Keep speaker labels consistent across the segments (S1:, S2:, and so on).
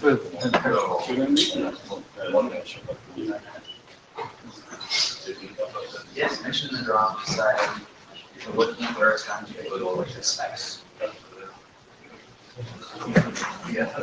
S1: Yes, mention the drop side. If you're looking where it's going to be, with the specs. Yeah.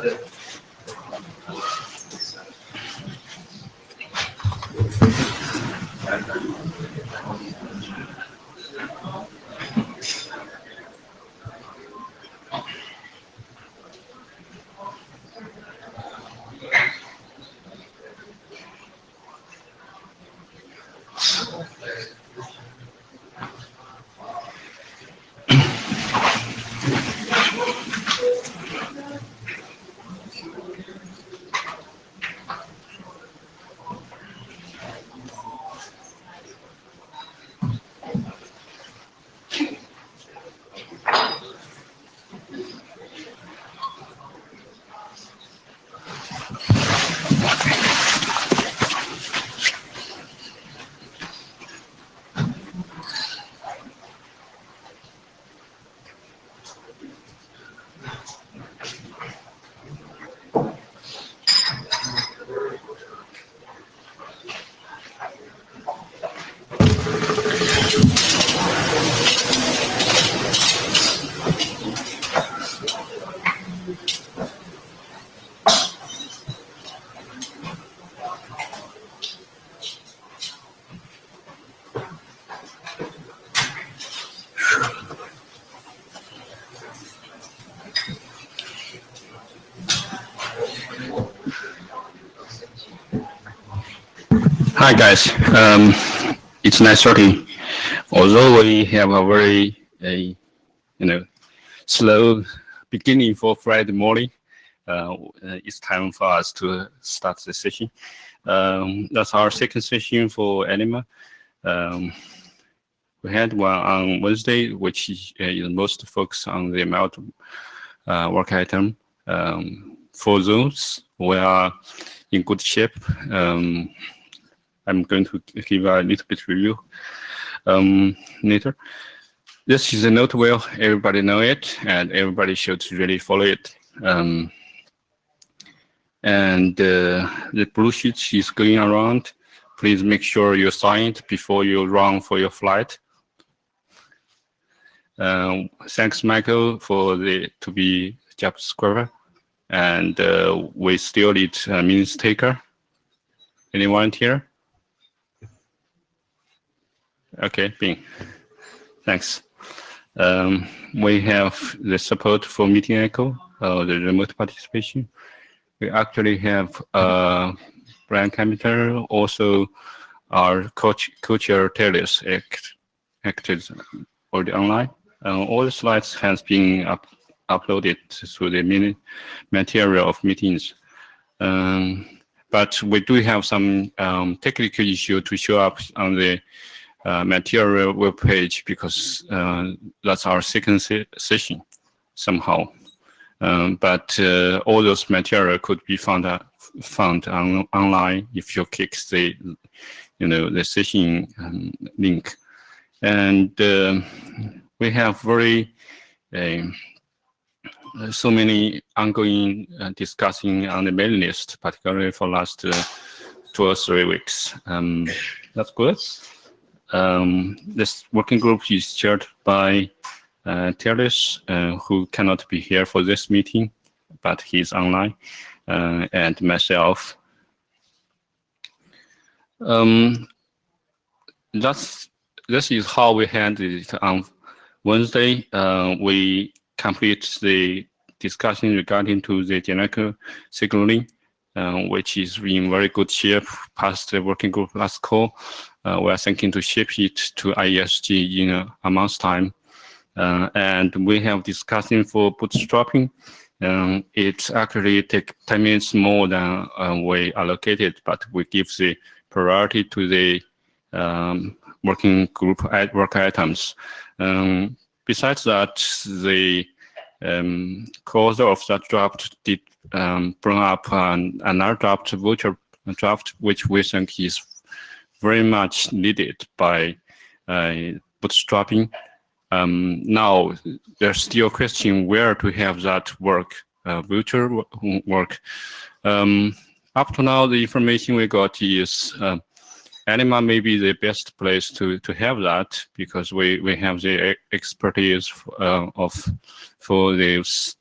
S2: Hi guys, it's 9:30. Although we have a very slow beginning for Friday morning, it's time for us to start the session. That's our second session for Anima. We had one on Wednesday, which is most focused on the amount work item. For those, we are in good shape. I'm going to give a little bit review later. This is a note well, everybody know it, and everybody should really follow it. The blue sheet is going around. Please make sure you sign it before you run for your flight. Thanks, Michael, for to be job describer. And we still need a minutes taker. Any volunteer? Okay, Bing. Thanks. We have the support for meeting echo, the remote participation. We actually have Brian Cameter, also our co-chair Taylor's acted already online. All the slides has been uploaded to the material of meetings. But we do have some technical issue to show up on the material web page because that's our second session somehow. But all those material could be found online if you click the session link. And we have so many ongoing discussing on the mailing list, particularly for last 2 or 3 weeks. That's good. This working group is chaired by Terence, who cannot be here for this meeting, but he's online, and myself. This is how we handled it on Wednesday. We complete the discussion regarding to the generic signaling, which is in very good shape past the working group last call. We are thinking to ship it to IESG in a month's time. And we have discussing for bootstrapping. It actually takes 10 minutes more than we allocated, but we give the priority to the working group work items. Besides that, the co-author of that draft did bring up another draft, voucher draft, which we think is very much needed by bootstrapping. Now, there's still a question where to have that work, voucher work. Up to now, the information we got is Anima may be the best place to have that, because we have the expertise for this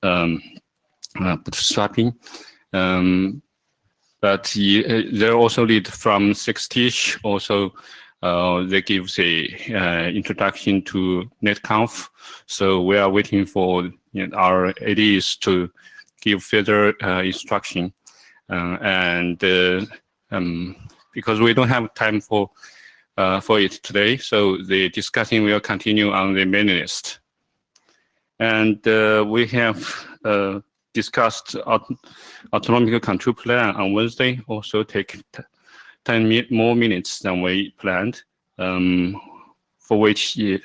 S2: bootstrapping. But they also lead from 6TiSC. Also, they give the introduction to NetConf. So we are waiting for our ADs to give further instruction. Because we don't have time for it today, so the discussion will continue on the mailing list. And we have discussed autonomic control plan on Wednesday. Also take 10 more minutes than we planned, for which the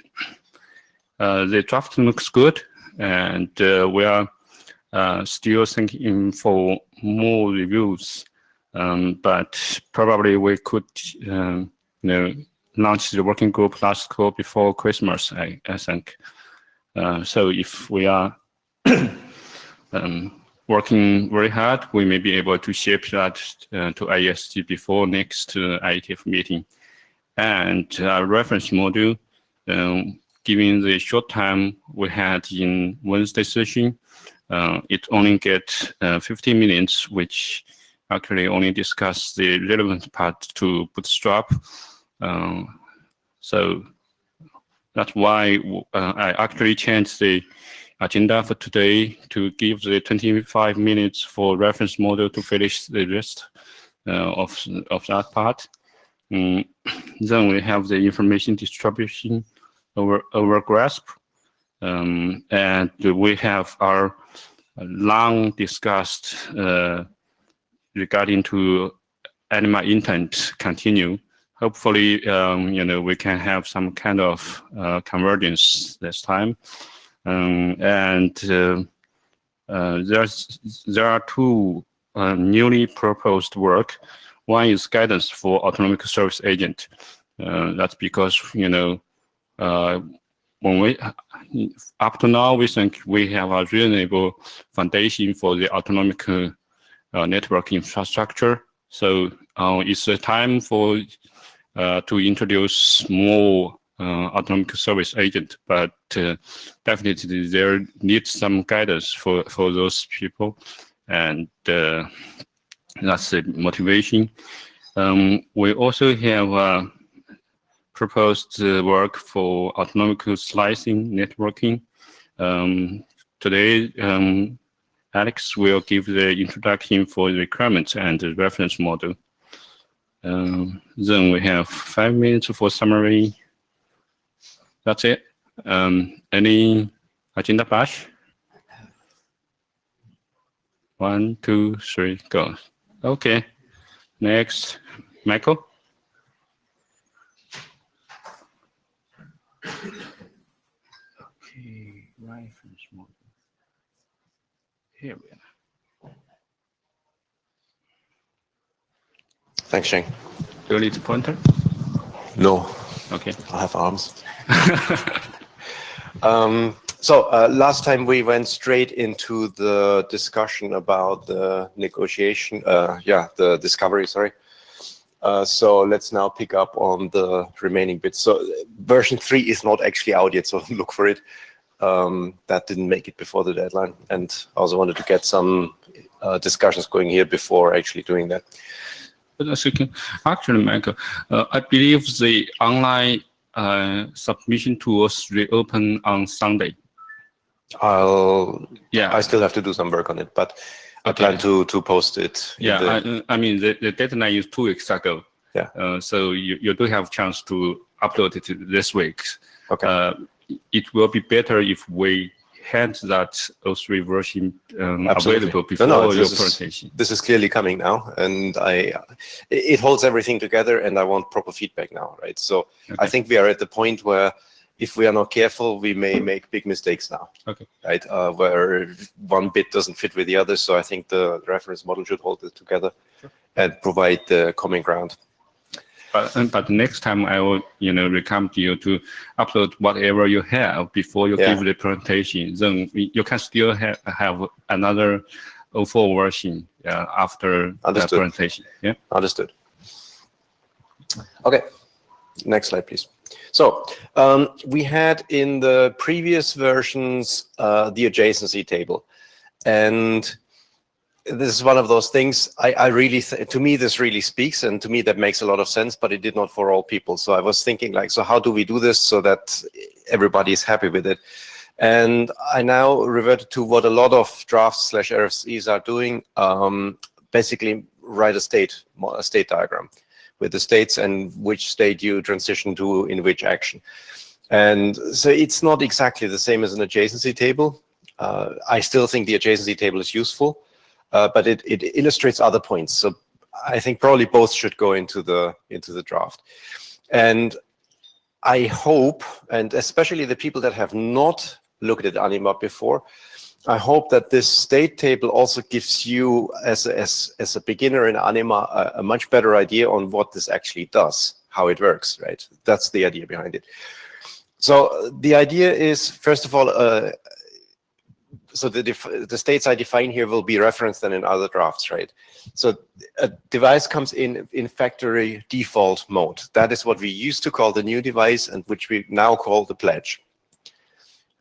S2: draft looks good, and we are still thinking for more reviews. But probably we could, launch the working group last call before Christmas, I think. So if we are working very hard, we may be able to ship that to IEST before next IETF meeting. And reference module, given the short time we had in Wednesday session, it only get 15 minutes, which actually only discuss the relevant part to Bootstrap. So that's why I actually changed the agenda for today to give the 25 minutes for reference model to finish the rest of that part. Then we have the information distribution over GRASP. And we have our long discussed regarding to Anima intent continue. Hopefully, we can have some kind of convergence this time. And there are two newly proposed work. One is guidance for autonomic service agent. That's because, when we, up to now, we think we have a reasonable foundation for the autonomic network infrastructure. So it's a time for to introduce more autonomic service agent, but definitely there needs some guidance for those people, and that's the motivation. We also have proposed work for autonomic slicing networking. Today, Alex will give the introduction for the requirements and the reference model. Then we have 5 minutes for summary. That's it. Any agenda bash? 1, 2, 3, go. Okay. Next, Michael. Okay, reference model. Here we are.
S3: Thanks, Sheng.
S2: Do you need a pointer?
S3: No.
S2: Okay.
S3: I have arms. Last time we went straight into the discussion about the negotiation, the discovery, sorry. So let's now pick up on the remaining bits. So version 3 is not actually out yet, so look for it. That didn't make it before the deadline. And I also wanted to get some discussions going here before actually doing that.
S2: Actually, Michael, I believe the online submission tools reopen on Sunday.
S3: I still have to do some work on it, but I plan to post it.
S2: I mean, the deadline is 2 weeks ago.
S3: Yeah.
S2: So you do have chance to upload it this week.
S3: Okay.
S2: It will be better if we had that O3 version available before your presentation.
S3: This is clearly coming now, and it holds everything together, and I want proper feedback now, right? So okay. I think we are at the point where if we are not careful, we may make big mistakes now,
S2: okay.
S3: Right? Where one bit doesn't fit with the other. So I think the reference model should hold it together and provide the common ground.
S2: But next time I will, come to you to upload whatever you have before you give the presentation. Then you can still have another 04 version after the
S3: Understood.
S2: presentation. Yeah.
S3: Understood. Okay, next slide, please. So we had in the previous versions the adjacency table, and this is one of those things I really, to me, this really speaks, and to me that makes a lot of sense, but it did not for all people. So I was thinking like, so how do we do this so that everybody is happy with it? And I now reverted to what a lot of drafts / RFCs are doing, basically write a state diagram with the states and which state you transition to in which action. And so it's not exactly the same as an adjacency table. I still think the adjacency table is useful, but it illustrates other points. So I think probably both should go into the draft. And I hope, and especially the people that have not looked at Anima before, I hope that this state table also gives you, as a beginner in Anima, a much better idea on what this actually does, how it works, right? That's the idea behind it. So the idea is, first of all, so the states I define here will be referenced then in other drafts, right? So a device comes in factory default mode. That is what we used to call the new device and which we now call the pledge.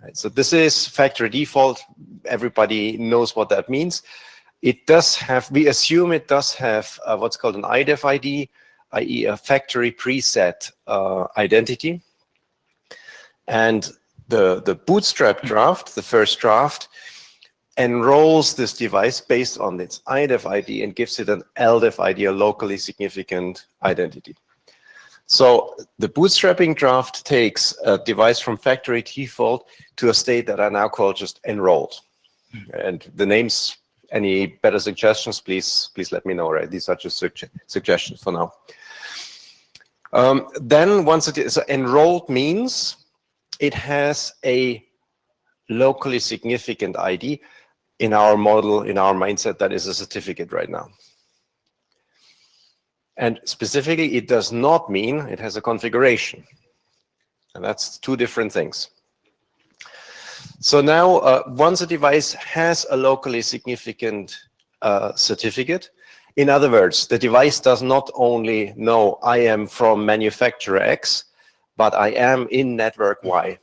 S3: Right, so this is factory default. Everybody knows what that means. It does have, we assume it does have what's called an IETF ID, i.e. a factory preset identity. And the bootstrap draft, the first draft, enrolls this device based on its IETF ID and gives it an LDEF ID, a locally significant identity. So the bootstrapping draft takes a device from factory default to a state that I now call just enrolled. And the names, any better suggestions, please let me know, right? These are just suggestions for now. Then once it is, so enrolled means it has a locally significant ID. In our model, in our mindset, that is a certificate right now. And specifically, it does not mean it has a configuration. And that's two different things. So now, once a device has a locally significant certificate, in other words, the device does not only know I am from manufacturer X, but I am in network Y.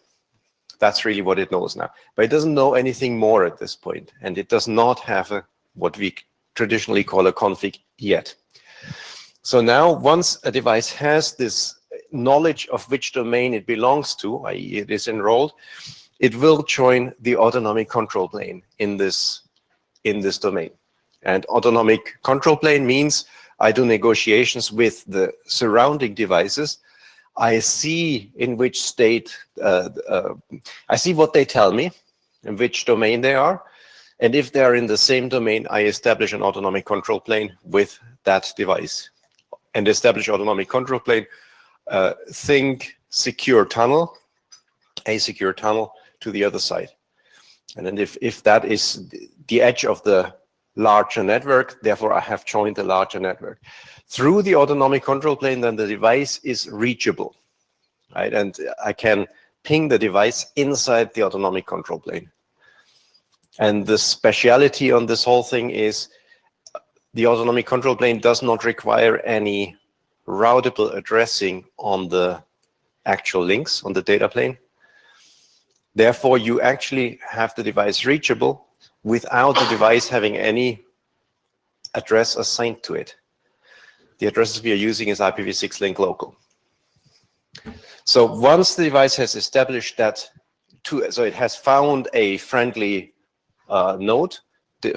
S3: That's really what it knows now. But it doesn't know anything more at this point, and it does not have what we traditionally call a config yet. So now, once a device has this knowledge of which domain it belongs to, i.e. it is enrolled, it will join the autonomic control plane in this domain. And autonomic control plane means I do negotiations with the surrounding devices. I see in which state, I see what they tell me, in which domain they are. And if they are in the same domain, I establish an autonomic control plane with that device. And establish autonomic control plane, think secure tunnel, a secure tunnel to the other side. And then if that is the edge of the larger network, therefore I have joined the larger network. Through the autonomic control plane, then the device is reachable, right? And I can ping the device inside the autonomic control plane. And the speciality on this whole thing is the autonomic control plane does not require any routable addressing on the actual links on the data plane. Therefore, you actually have the device reachable without the device having any address assigned to it. The addresses we are using is IPv6 link local. So once the device has established that, so it has found a friendly node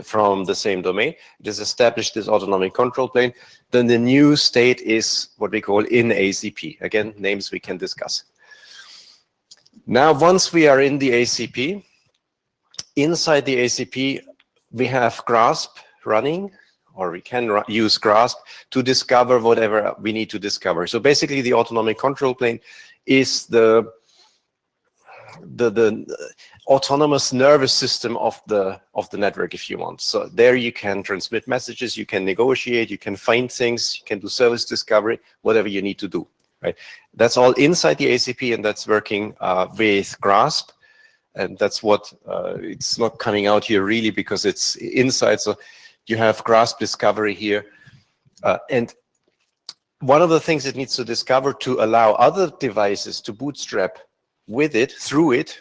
S3: from the same domain, it has established this autonomic control plane, then the new state is what we call in ACP. Again, names we can discuss. Now, once we are in the ACP, inside the ACP, we have GRASP running, or we can use GRASP to discover whatever we need to discover. So basically, the autonomic control plane is the autonomous nervous system of the network, if you want. So there you can transmit messages, you can negotiate, you can find things, you can do service discovery, whatever you need to do. Right? That's all inside the ACP, and that's working with GRASP. And that's what, it's not coming out here really because it's inside. So you have grasp discovery here. And one of the things it needs to discover to allow other devices to bootstrap with it, through it,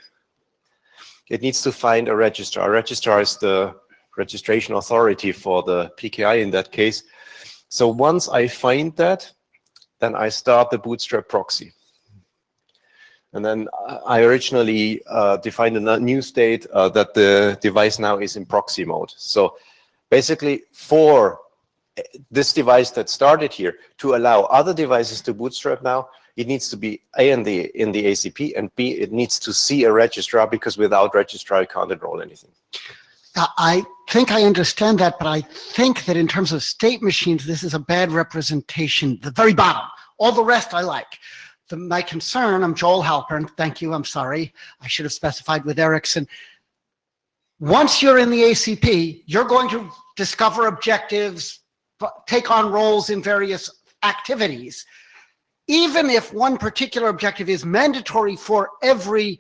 S3: it needs to find a registrar. A registrar is the registration authority for the PKI in that case. So once I find that, then I start the bootstrap proxy. And then I originally defined a new state that the device now is in proxy mode. So basically for this device that started here to allow other devices to bootstrap now, it needs to be A in the ACP, and B, it needs to see a registrar, because without registrar, you can't enroll anything.
S4: I think I understand that, but I think that in terms of state machines, this is a bad representation, the very bottom. All the rest I like. My concern, I'm Joel Halpern, thank you, I'm sorry. I should have specified with Erickson. Once you're in the ACP, you're going to discover objectives, take on roles in various activities. Even if one particular objective is mandatory for every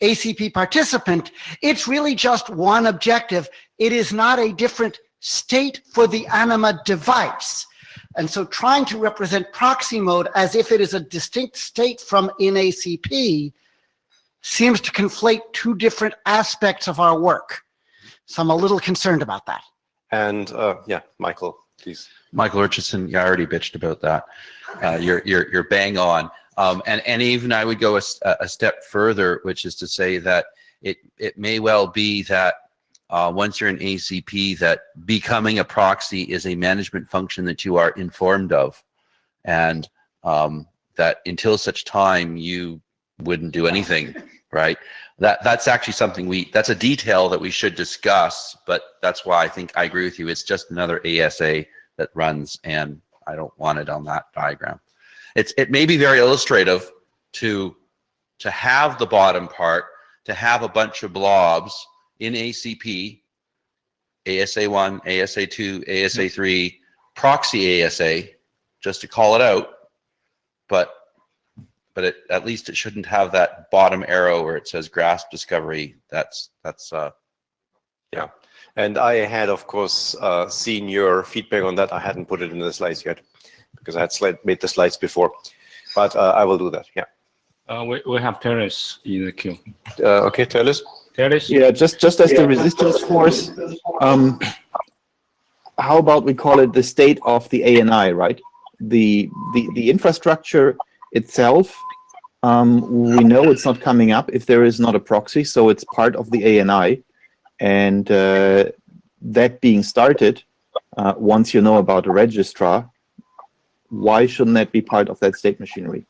S4: ACP participant, it's really just one objective. It is not a different state for the Anima device. And so trying to represent proxy mode as if it is a distinct state from in ACP seems to conflate two different aspects of our work. So I'm a little concerned about that.
S3: And yeah, Michael, please.
S5: Michael Richardson, yeah, I already bitched about that. You're bang on. And even I would go a step further, which is to say that it may well be that once you're in ACP, that becoming a proxy is a management function that you are informed of, and that until such time you wouldn't do anything, right? That's actually something that's a detail that we should discuss, but that's why I think I agree with you. It's just another ASA that runs, and I don't want it on that diagram. It may be very illustrative to have the bottom part, to have a bunch of blobs in ACP, ASA1, ASA2, ASA3, proxy ASA, just to call it out, but at least it shouldn't have that bottom arrow where it says grasp discovery. That's
S3: yeah. And I had, of course, seen your feedback on that. I hadn't put it in the slides yet because I had made the slides before, but I will do that. Yeah.
S2: We have Terence in the queue.
S3: Okay, Terence.
S2: Terence?
S6: Yeah, just as the resistance force, how about we call it the state of the ANI, right? The infrastructure itself, we know it's not coming up if there is not a proxy, so it's part of the ANI. And that being started, once you know about a registrar, why shouldn't that be part of that state machinery?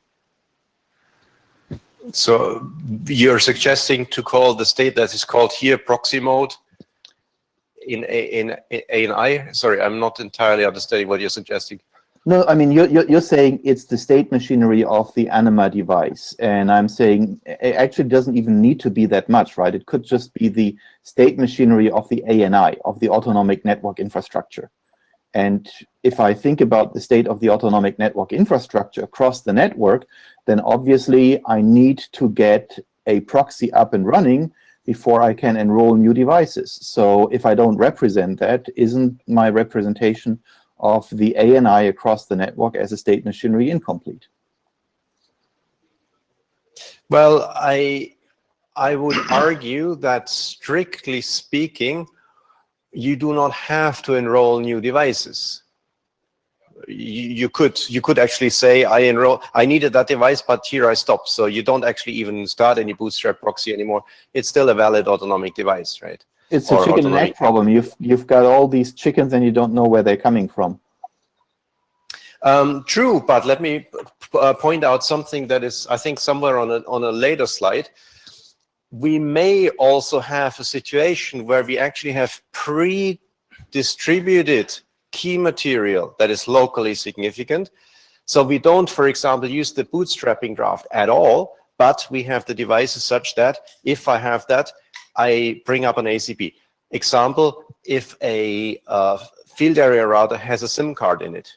S3: So you're suggesting to call the state that is called here proxy mode in ANI? Sorry, I'm not entirely understanding what you're suggesting.
S6: No, I mean, you're saying it's the state machinery of the Anima device. And I'm saying it actually doesn't even need to be that much, right? It could just be the state machinery of the ANI, of the autonomic network infrastructure. And if I think about the state of the autonomic network infrastructure across the network, then obviously I need to get a proxy up and running before I can enroll new devices. So if I don't represent that, isn't my representation of the ANI across the network as a state machinery incomplete?
S3: Well, I would argue that strictly speaking, you do not have to enroll new devices. You could actually say I needed that device, but here I stopped. So you don't actually even start any bootstrap proxy anymore. It's still a valid autonomic device, right?
S6: It's a chicken and egg problem. You've got all these chickens and you don't know where they're coming from.
S3: True, but let me point out something that is, I think, somewhere on a later slide. We may also have a situation where we actually have pre-distributed key material that is locally significant. So we don't, for example, use the bootstrapping draft at all, but we have the devices such that if I have that, I bring up an ACP. Example, if a field area router has a SIM card in it.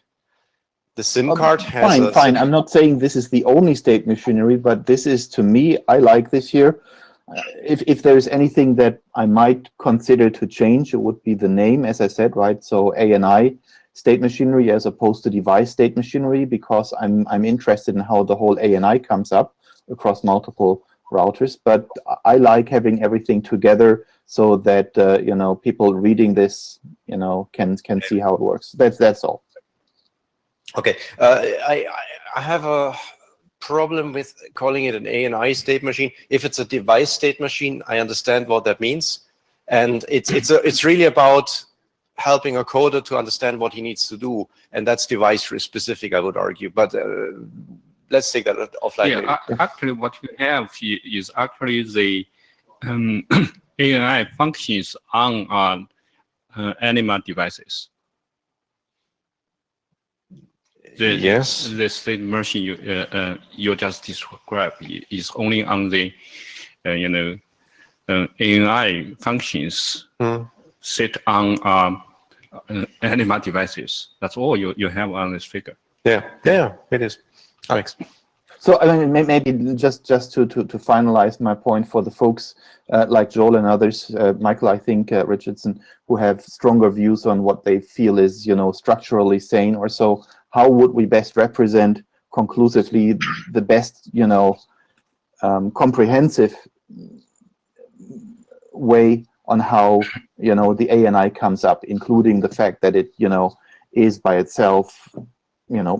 S3: The SIM card has
S6: fine. I'm not saying this is the only state machinery, but this is, to me, I like this here. if there's anything that I might consider to change, it would be the name, as I said, right? So ANI state machinery as opposed to device state machinery, because I'm interested in how the whole ANI comes up across multiple routers. But I like having everything together so that you know, people reading this, you know, can see how it works. That's all.
S3: Okay, I have a problem with calling it an ANI state machine. If it's a device state machine, I understand what that means, and it's really about helping a coder to understand what he needs to do, and that's device specific, I would argue. But let's take that offline.
S2: Yeah, actually, what you have here is actually the ANI functions on Anima devices.
S3: Yes.
S2: The state machine you just described is only on the you know, ANI functions set on Anima devices. That's all you have on this figure.
S3: Yeah, it is. Alex.
S6: So I mean, maybe just to finalize my point for the folks like Joel and others, Michael, I think Richardson, who have stronger views on what they feel is, you know, structurally sane or so. How would we best represent conclusively the best, you know, comprehensive way on how, you know, the ANI comes up, including the fact that it, you know, is by itself, you know,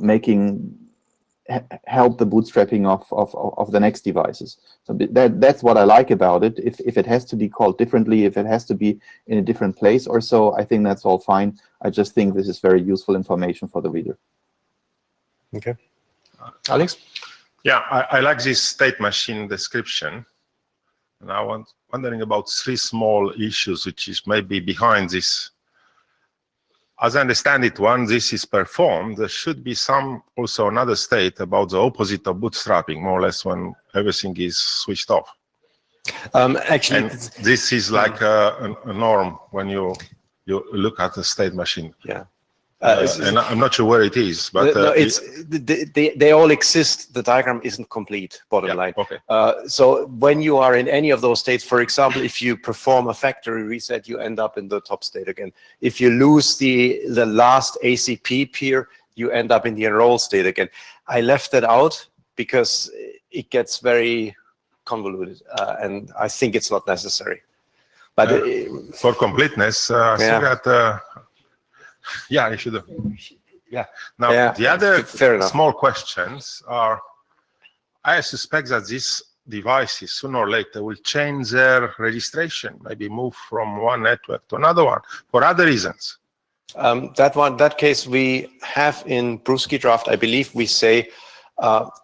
S6: help the bootstrapping of the next devices. So that's what I like about it. If it has to be called differently, if it has to be in a different place or so, I think that's all fine. I just think this is very useful information for the reader.
S3: Okay. Alex?
S7: Yeah, I like this state machine description. And I was wondering about three small issues which is maybe behind this. As I understand it, when this is performed, there should be some also another state about the opposite of bootstrapping, more or less when everything is switched off.
S3: Actually,
S7: and this is like a norm when you look at the state machine.
S3: Yeah.
S7: And I'm not sure where it is, but
S3: no, they all exist. The diagram isn't complete, bottom line.
S7: Okay.
S3: So when you are in any of those states, for example, if you perform a factory reset, you end up in the top state again. If you lose the last ACP peer, you end up in the enroll state again. I left that out because it gets very convoluted, and I think it's not necessary. But
S7: for completeness, I think that yeah, you should. Yeah. Now the other small questions are: I suspect that these devices sooner or later will change their registration, maybe move from one network to another one for other reasons.
S3: That case we have in Bruschi draft. I believe we say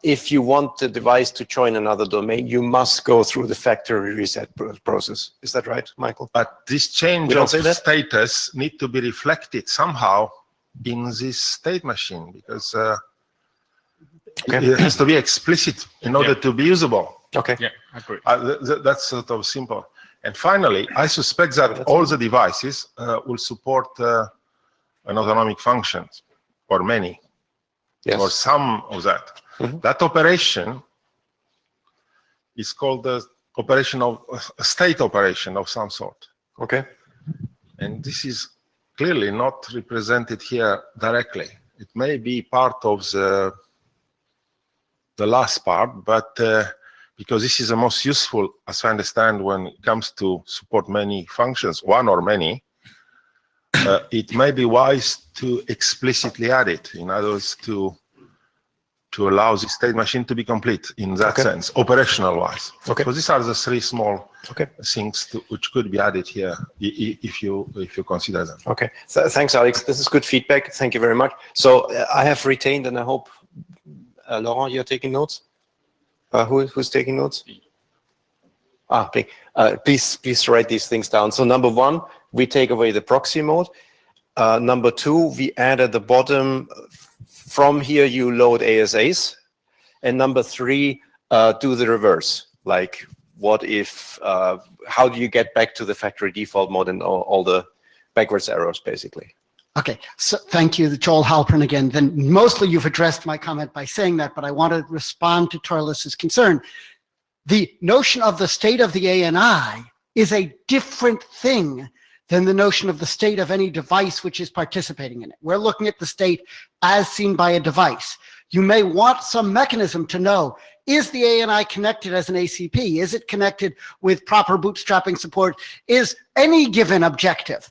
S3: if you want the device to join another domain, you must go through the factory reset process. Is that right, Michael?
S7: But this change of status need to be reflected somehow in this state machine, because it has to be explicit in order to be usable.
S3: Okay.
S2: Yeah, I agree.
S7: That's sort of simple. And finally, I suspect that all the devices will support an autonomic function, or many, or some of that. That operation is called the operation of a state operation of some sort.
S3: Okay.
S7: And this is clearly not represented here directly. It may be part of the last part, but because this is the most useful, as I understand, when it comes to support many functions, one or many, it may be wise to explicitly add it. In other words, to allow the state machine to be complete in that sense, operational wise.
S3: Okay.
S7: So these are the three small things which could be added here if you consider them.
S3: Okay. Thanks, Alex. This is good feedback. Thank you very much. So I have retained, and I hope Laurent, you're taking notes. Who's taking notes? Please write these things down. So number one, we take away the proxy mode. Number two, we add at the bottom. From here, you load ASAs. And number three, do the reverse. Like, what if, how do you get back to the factory default mode and all the backwards arrows, basically?
S4: Okay, so thank you, Joel Halpern again. Then mostly you've addressed my comment by saying that, but I want to respond to Torlis's concern. The notion of the state of the ANI is a different thing than the notion of the state of any device which is participating in it. We're looking at the state as seen by a device. You may want some mechanism to know, is the ANI connected as an ACP? Is it connected with proper bootstrapping support? Is any given objective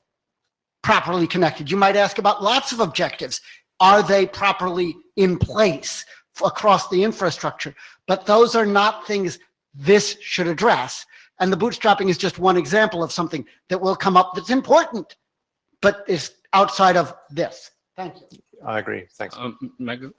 S4: properly connected? You might ask about lots of objectives. Are they properly in place across the infrastructure? But those are not things this should address. And the bootstrapping is just one example of something that will come up that's important, but is outside of this. Thank you.
S3: I agree. Thanks.
S2: Michael,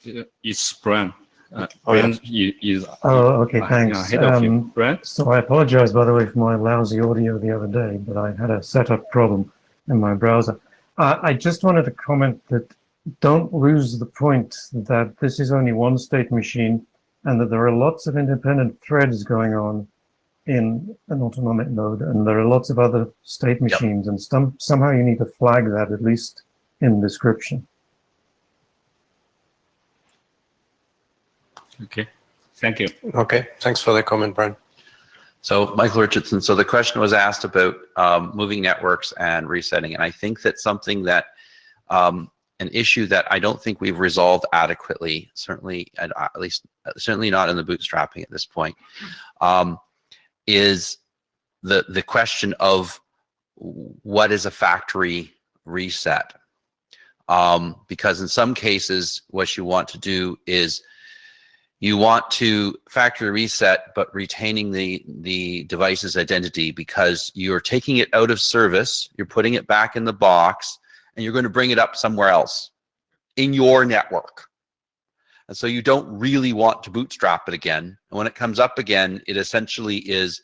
S2: it's Brian.
S3: Oh,
S2: Brian is
S8: Okay, thanks.
S2: head of you. Brian?
S8: So I apologize, by the way, for my lousy audio the other day, but I had a setup problem in my browser. I just wanted to comment that don't lose the point that this is only one state machine and that there are lots of independent threads going on in an autonomic node, and there are lots of other state machines, and somehow you need to flag that, at least in the description.
S2: Okay, thank you.
S3: Okay, thanks for the comment, Brian.
S5: So Michael Richardson, so the question was asked about moving networks and resetting, and I think that's something that an issue that I don't think we've resolved adequately, certainly not in the bootstrapping at this point, is the question of what is a factory reset. Because in some cases, what you want to do is you want to factory reset, but retaining the device's identity, because you're taking it out of service, you're putting it back in the box, and you're going to bring it up somewhere else in your network. And so you don't really want to bootstrap it again. And when it comes up again, it essentially is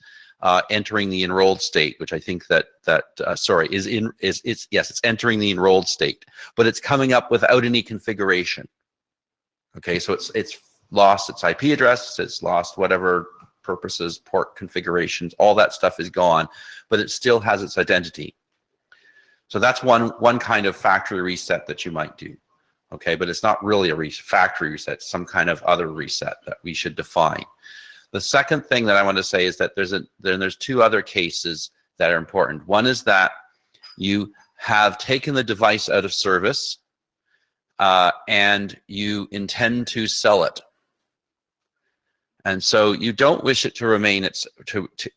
S5: entering the enrolled state, which I think it's entering the enrolled state, but it's coming up without any configuration. Okay, so it's lost its IP address, it's lost whatever purposes, port configurations, all that stuff is gone, but it still has its identity. So that's one kind of factory reset that you might do. Okay, but it's not really a factory reset, it's some kind of other reset that we should define. The second thing that I want to say is that there's two other cases that are important. One is that you have taken the device out of service and you intend to sell it. And so you don't wish it to remain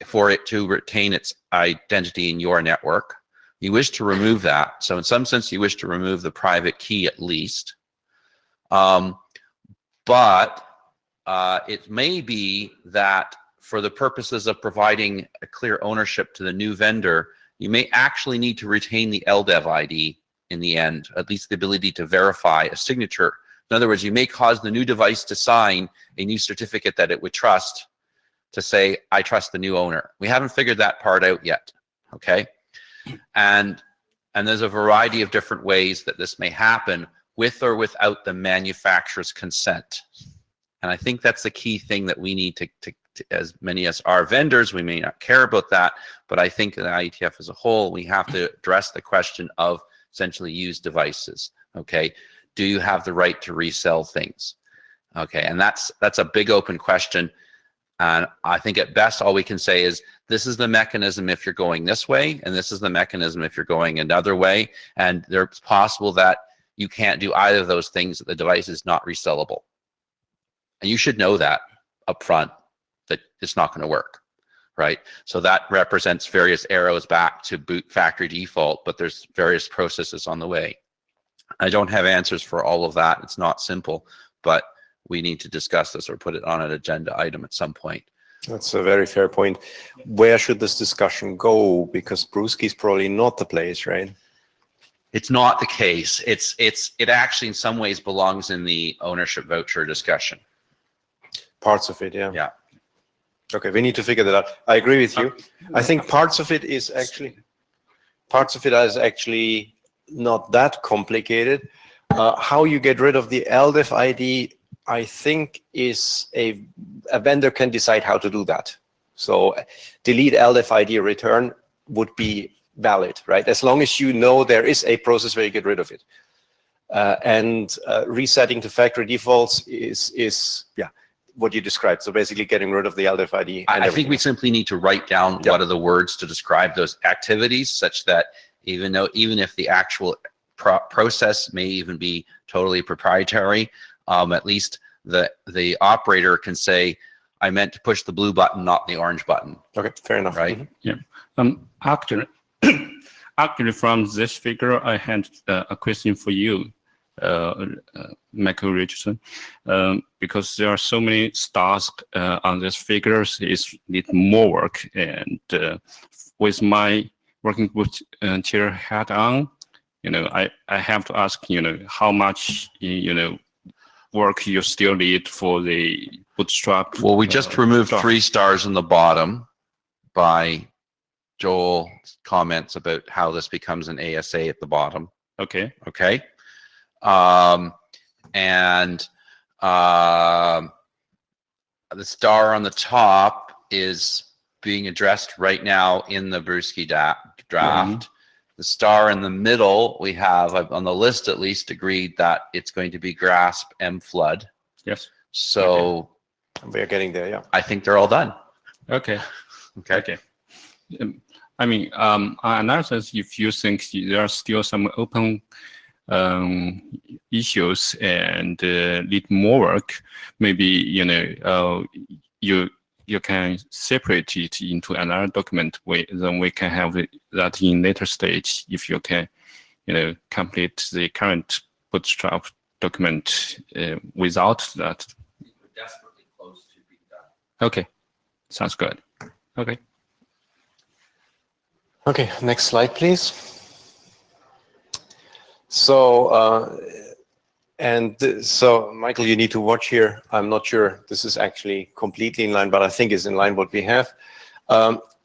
S5: for it to retain its identity in your network. You wish to remove that. So in some sense, you wish to remove the private key at least. But it may be that for the purposes of providing a clear ownership to the new vendor, you may actually need to retain the LDEV ID in the end, at least the ability to verify a signature. In other words, you may cause the new device to sign a new certificate that it would trust to say, I trust the new owner. We haven't figured that part out yet, okay? And there's a variety of different ways that this may happen with or without the manufacturer's consent. And I think that's the key thing that we need to as many as our vendors, we may not care about that, but I think in the IETF as a whole, we have to address the question of essentially used devices, okay? Do you have the right to resell things? Okay, and that's a big open question. And I think at best, all we can say is, this is the mechanism if you're going this way, and this is the mechanism if you're going another way. And it's possible that you can't do either of those things, that the device is not resellable. And you should know that up front, that it's not going to work, right? So that represents various arrows back to boot factory default, but there's various processes on the way. I don't have answers for all of that. It's not simple, but we need to discuss this or put it on an agenda item at some point.
S3: That's a very fair point. Where should this discussion go? Because Brewski is probably not the place, right?
S5: It's not the case. It actually in some ways belongs in the ownership voucher discussion.
S3: Parts of it, yeah.
S5: Yeah.
S3: Okay, we need to figure that out. I agree with you. I think parts of it is actually not that complicated. How you get rid of the LDEV ID, I think, is a vendor can decide how to do that. So delete LDEV ID return would be valid, right? As long as you know there is a process where you get rid of it. And resetting to factory defaults is what you described. So basically getting rid of the LDF-ID.
S5: I think we simply need to write down what are the words to describe those activities, such that even if the actual process may even be totally proprietary, at least the operator can say, I meant to push the blue button, not the orange button.
S3: Okay, fair enough.
S5: Right?
S2: Yeah. Actually, from this figure, I had a question for you, Michael Richardson, because there are so many stars on these figures. It's need more work, and with my working group chair hat on, I have to ask, how much work you still need for the bootstrap.
S5: Well, we just removed
S2: stuff.
S5: 3 stars on the bottom by Joel's comments about how this becomes an ASA at the bottom.
S2: Okay.
S5: Okay. And the star on the top is being addressed right now in the Brewski draft. The star in the middle, we have on the list at least agreed that it's going to be grasp and flood.
S2: Yes.
S5: So
S3: We're getting there, yeah.
S5: I think they're all done.
S2: Okay.
S5: Okay.
S2: I mean, analysis, if you think there are still some open issues and need more work, maybe you can separate it into another document. Then we can have that in later stage if you can, complete the current bootstrap document without that.
S5: We're desperately close to being done.
S2: Okay, sounds good. Okay.
S3: Okay, next slide, please. So, so Michael, you need to watch here. I'm not sure this is actually completely in line, but I think it's in line what we have.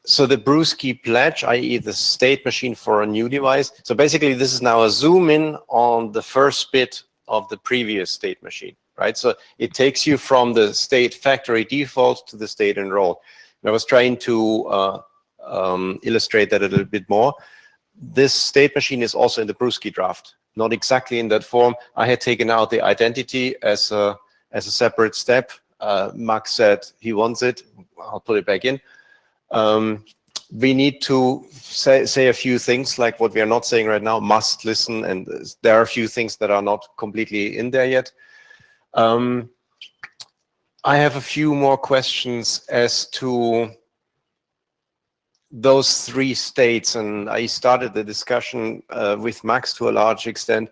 S3: So the Brewski pledge, i.e. the state machine for a new device. So basically this is now a zoom in on the first bit of the previous state machine, right? So it takes you from the state factory default to the state enrolled. And I was trying to illustrate that a little bit more. This state machine is also in the Brewski draft, not exactly in that form. I had taken out the identity as a separate step. Max said he wants it. I'll put it back in. We need to say a few things like what we are not saying right now, must listen, and there are a few things that are not completely in there yet. I have a few more questions as to those 3 states, and I started the discussion with Max to a large extent,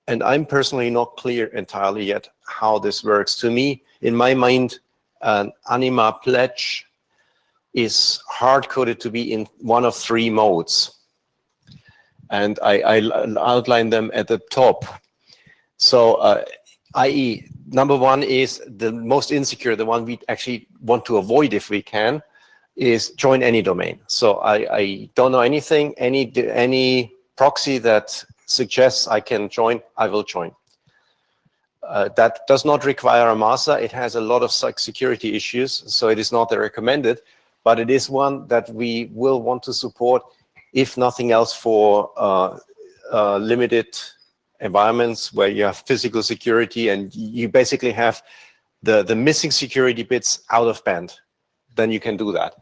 S3: and I'm personally not clear entirely yet how this works. To me, in my mind, an Anima pledge is hard-coded to be in one of 3 modes, and I outline them at the top. So, i.e., number 1 is the most insecure, the one we actually want to avoid if we can, is join any domain. So I don't know anything, any proxy that suggests I can join, I will join. That does not require a master. It has a lot of security issues, so it is not the recommended, but it is one that we will want to support, if nothing else, for limited environments where you have physical security and you basically have the missing security bits out of band. Then you can do that.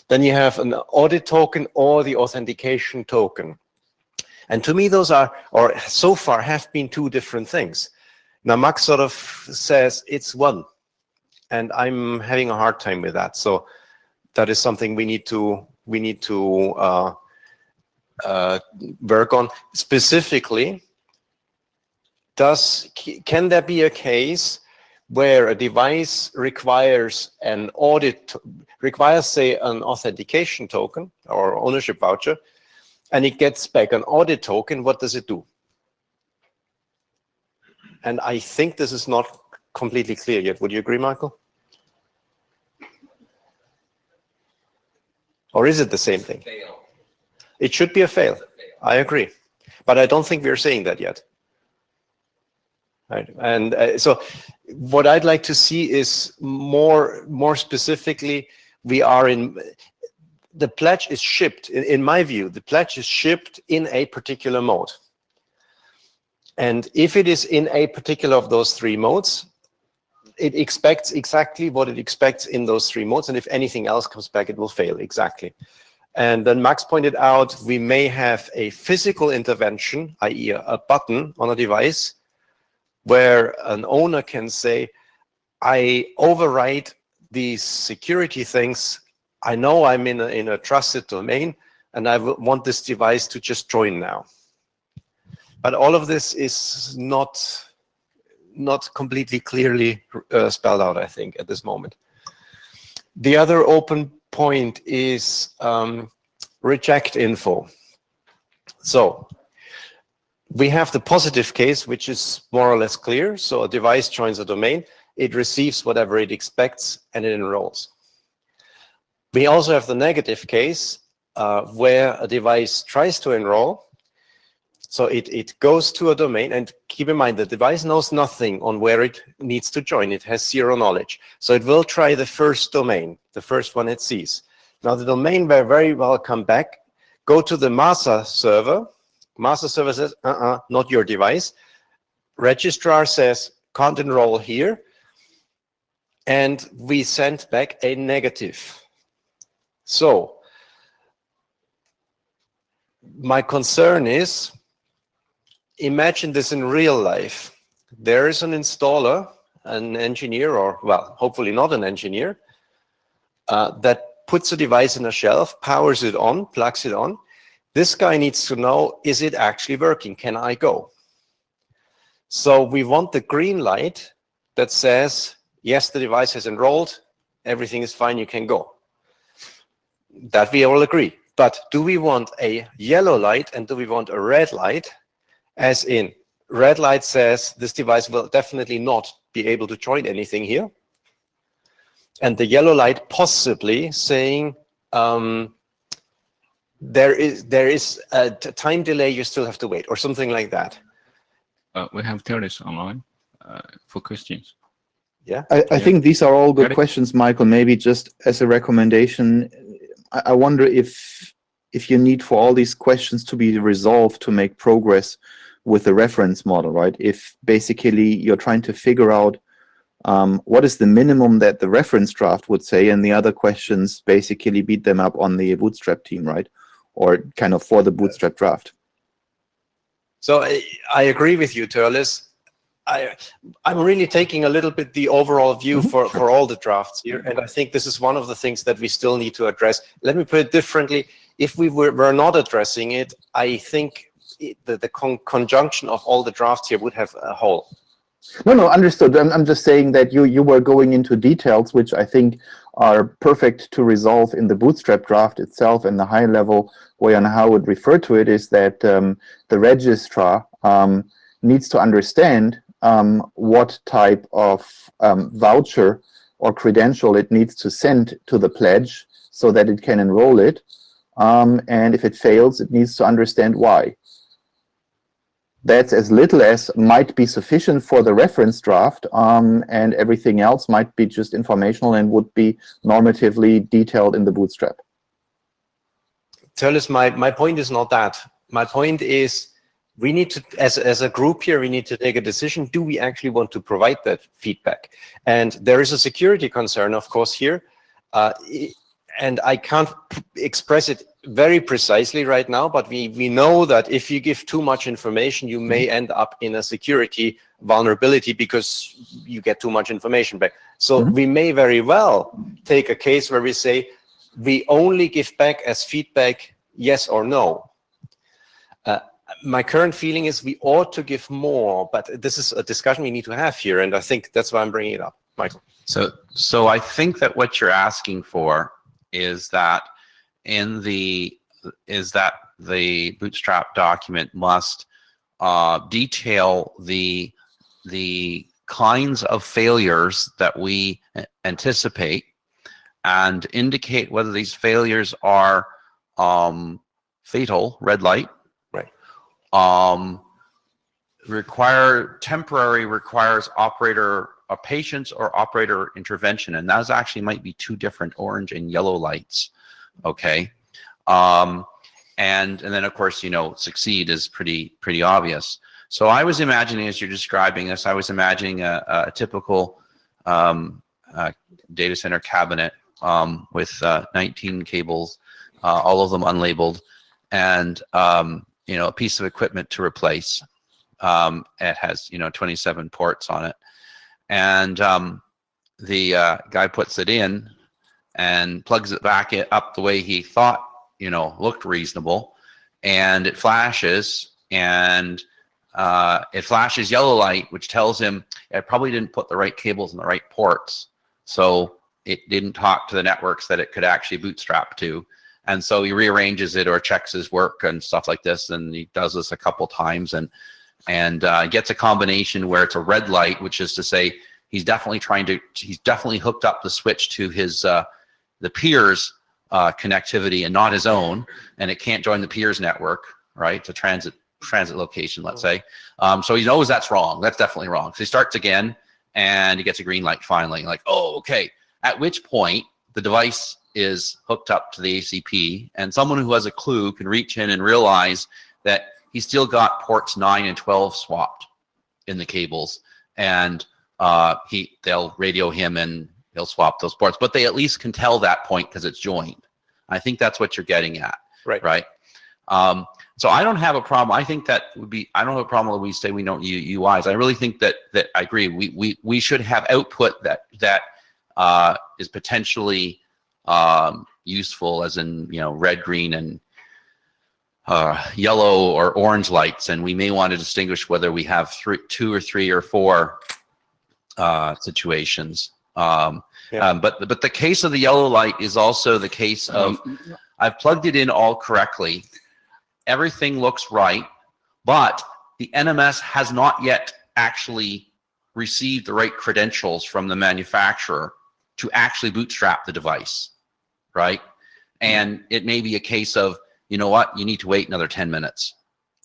S3: Then you have an audit token or the authentication token. And to me, those are, or so far have been 2 different things. Now, Max sort of says it's one, and I'm having a hard time with that. So that is something we need to work on. Specifically, can there be a case where a device requires an audit, say, an authentication token or ownership voucher, and it gets back an audit token? What does it do? And I think this is not completely clear yet. Would you agree, Michael? Or is it the same thing?
S5: Fail.
S3: It should be a fail. I agree. But I don't think we're saying that yet. Right. And so what I'd like to see is more specifically, the pledge is shipped, in my view, the pledge is shipped in a particular mode. And if it is in a particular of those 3 modes, it expects exactly what it expects in those 3 modes, and if anything else comes back, it will fail, exactly. And then Max pointed out we may have a physical intervention, i.e. a button on a device, where an owner can say, I override these security things. I know I'm in a trusted domain, and I want this device to just join now. But all of this is not completely clearly spelled out, I think, at this moment. The other open point is reject info. So we have the positive case, which is more or less clear. So a device joins a domain, it receives whatever it expects, and it enrolls. We also have the negative case where a device tries to enroll. So it goes to a domain, and keep in mind the device knows nothing on where it needs to join. It has 0 knowledge. So it will try the first domain, the first one it sees. Now the domain will very well come back, go to the master server. Master server says, not your device. Registrar says, can't enroll here. And we send back a negative. So my concern is, imagine this in real life. There is an installer, an engineer, or well, hopefully not an engineer, that puts a device in a shelf, powers it on, plugs it on. This guy needs to know, is it actually working? Can I go? So we want the green light that says, yes, the device has enrolled, everything is fine, you can go. That we all agree. But do we want a yellow light and do we want a red light? As in, red light says this device will definitely not be able to join anything here. And the yellow light possibly saying there is a time delay, you still have to wait, or something like that.
S2: We have Terence online for questions.
S3: Yeah.
S6: I think these are all good questions, Michael. Maybe just as a recommendation, I wonder if you need for all these questions to be resolved to make progress with the reference model, right? If basically you're trying to figure out what is the minimum that the reference draft would say, and the other questions basically beat them up on the bootstrap team, right? Or kind of for the bootstrap draft.
S3: So I agree with you, Turles. I'm really taking a little bit the overall view for all the drafts here, and I think this is one of the things that we still need to address. Let me put it differently. If we were not addressing it, I think the conjunction of all the drafts here would have a whole.
S6: No, understood. I'm just saying that you were going into details, which I think are perfect to resolve in the bootstrap draft itself, and the high level way on how I would refer to it is that the registrar needs to understand what type of voucher or credential it needs to send to the pledge so that it can enroll it. And if it fails, it needs to understand why. That's as little as might be sufficient for the reference draft, and everything else might be just informational and would be normatively detailed in the bootstrap.
S3: Turles, my point is not that. My point is we need to, as a group here, we need to take a decision. Do we actually want to provide that feedback? And there is a security concern, of course, here. And I can't express it very precisely right now, but we know that if you give too much information, you may end up in a security vulnerability because you get too much information back. So we may very well take a case where we say, we only give back as feedback, yes or no. My current feeling is we ought to give more, but this is a discussion we need to have here, and I think that's why I'm bringing it up. Michael.
S5: So I think that what you're asking for is that the bootstrap document must detail the kinds of failures that we anticipate and indicate whether these failures are fatal, red light,
S3: right?
S5: Requires operator patience or operator intervention, and those actually might be two different orange and yellow lights. Okay, and then of course, you know, succeed is pretty obvious. So I was imagining, as you're describing this, I was imagining a typical data center cabinet with 19 cables, all of them unlabeled, and a piece of equipment to replace. It has 27 ports on it, and the guy puts it in and plugs it back up the way he thought looked reasonable, and it flashes, and it flashes yellow light, which tells him it probably didn't put the right cables in the right ports, so it didn't talk to the networks that it could actually bootstrap to. And so he rearranges it or checks his work and stuff like this, and he does this a couple times, and gets a combination where it's a red light, which is to say he's definitely hooked up the switch to his the peers connectivity and not his own, and it can't join the peers network, right? It's a transit location, let's say. So he knows that's wrong. That's definitely wrong. So he starts again, and he gets a green light finally, like, oh, okay. At which point the device is hooked up to the ACP, and someone who has a clue can reach in and realize that he's still got ports 9 and 12 swapped in the cables, and they'll radio him and they'll swap those ports, but they at least can tell that point because it's joined. I think that's what you're getting at, right? So I don't have a problem. I think that would be, I don't have a problem when we say we don't use UIs. I really think that I agree. We should have output that is potentially useful, as in red, green, and yellow or orange lights, and we may want to distinguish whether we have 2 or 3 or 4 situations. But the case of the yellow light is also the case of I've plugged it in all correctly. Everything looks right, but the NMS has not yet actually received the right credentials from the manufacturer to actually bootstrap the device, right? And it may be a case of, you know what, you need to wait another 10 minutes.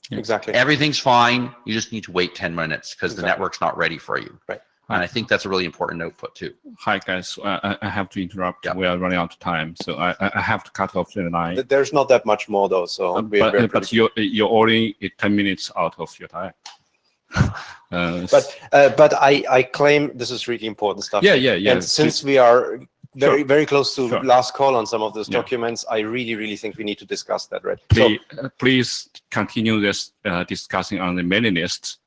S3: Exactly.
S5: Everything's fine. You just need to wait 10 minutes because the network's not ready for you.
S3: Right.
S5: And I think that's a really important output too.
S2: Hi guys, I have to interrupt. Yeah. We are running out of time, so I have to cut off the line.
S3: There's not that much more though, so
S2: but you're only 10 minutes out of your time.
S3: But I claim this is really important stuff.
S2: Yeah.
S3: And since we are very close to last call on some of those
S2: Yeah.
S3: documents, I really think we need to discuss that, right?
S2: Please continue this discussing on the mailing list.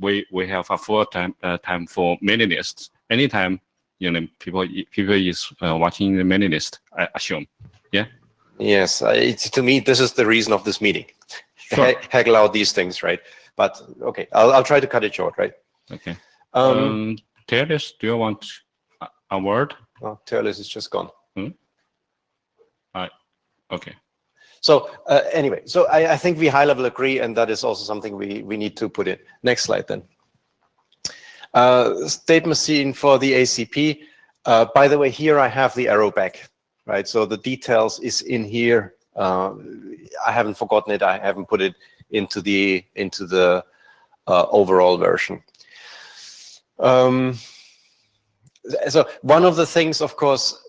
S2: We have a full time for mailing lists. Anytime people is watching the mailing list, I assume. Yeah. Yes,
S3: To me, this is the reason of this meeting.
S2: Sure.
S3: Haggle out these things, right? But okay, I'll try to cut it short, right?
S2: Okay. Teres, do you want a word?
S3: Oh, Teres is just gone.
S2: Okay.
S3: So anyway, so I think we high level agree, and that is also something we need to put in. Next slide then. State machine for the ACP. By the way, here I have the arrow back, right? So the details is in here. I haven't forgotten it. I haven't put it into the overall version. So one of the things, of course,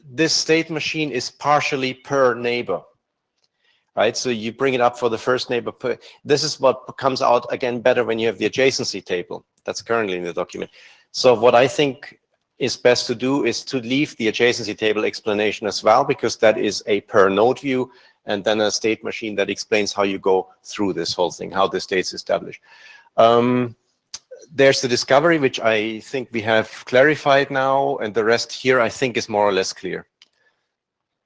S3: this state machine is partially per neighbor, right? So you bring it up for the first neighbor. This is what comes out again better when you have the adjacency table. That's currently in the document. So what I think is best to do is to leave the adjacency table explanation as well, because that is a per node view, and then a state machine that explains how you go through this whole thing, how the state's established. There's the discovery, which I think we have clarified now, and the rest here I think is more or less clear.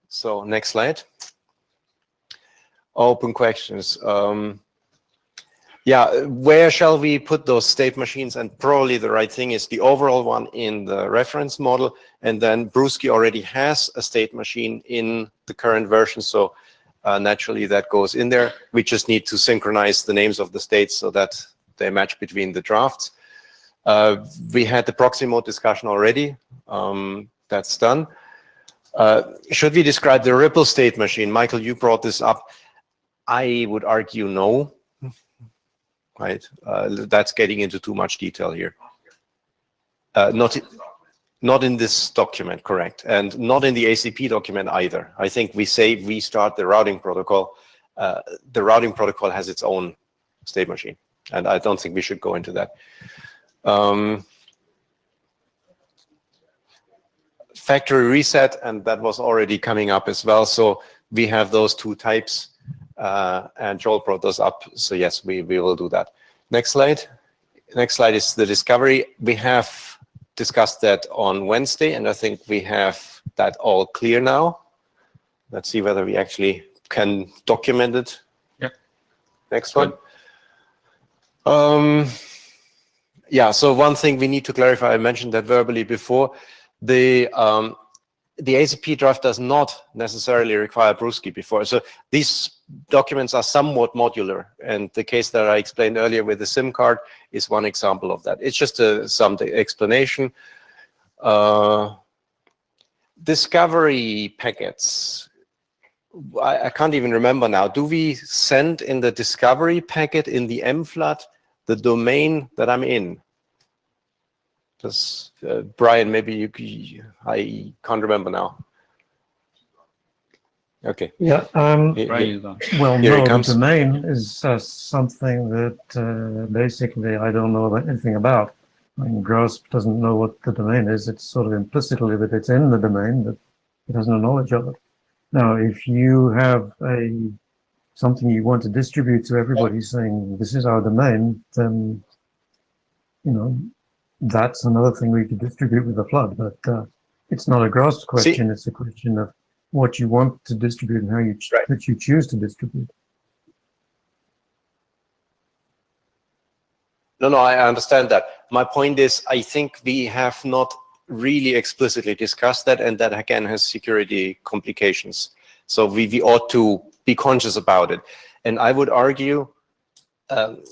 S3: So next slide. Open questions. Yeah, where shall we put those state machines? And probably the right thing is the overall one in the reference model, and then Brewski already has a state machine in the current version, so naturally that goes in there. We just need to synchronize the names of the states so that they match between the drafts. We had the proxy mode discussion already. That's done. Should we describe the Ripple state machine? Michael, you brought this up. I would argue no. Right, that's getting into too much detail here. Not in this document, correct, and not in the ACP document either. I think we say we start the routing protocol. The routing protocol has its own state machine, and I don't think we should go into that. factory reset, and that was already coming up as well. So we have those two types, and Joel brought those up. So yes, we will do that. Next slide. Next slide is the discovery. We have discussed that on Wednesday, and I think we have that all clear now. Let's see whether we actually can document it.
S2: Yeah.
S3: Next one. Yeah, so one thing we need to clarify, I mentioned that verbally before, the ACP draft does not necessarily require Brewski before. So these documents are somewhat modular, and the case that I explained earlier with the SIM card is one example of that. It's just some explanation. Discovery packets. I can't even remember now. Do we send in the discovery packet in the mFLAT the domain that I'm in? Does Brian, maybe I can't remember now. Okay.
S8: Yeah.
S2: Brian is on.
S8: Well,
S3: Here it
S8: no, the
S3: comes.
S8: domain is something that basically I don't know anything about. I mean, Grasp doesn't know what the domain is. It's sort of implicitly that it's in the domain, but it has no knowledge of it. Now, if you have something you want to distribute to everybody saying, this is our domain, then, you know, that's another thing we could distribute with the flood. But it's not a Grasp question. It's a question of what you want to distribute and how you that you choose to distribute.
S3: No, I understand that. My point is, I think we have not really explicitly discussed that, and that again has security complications. So we ought to be conscious about it. And I would argue,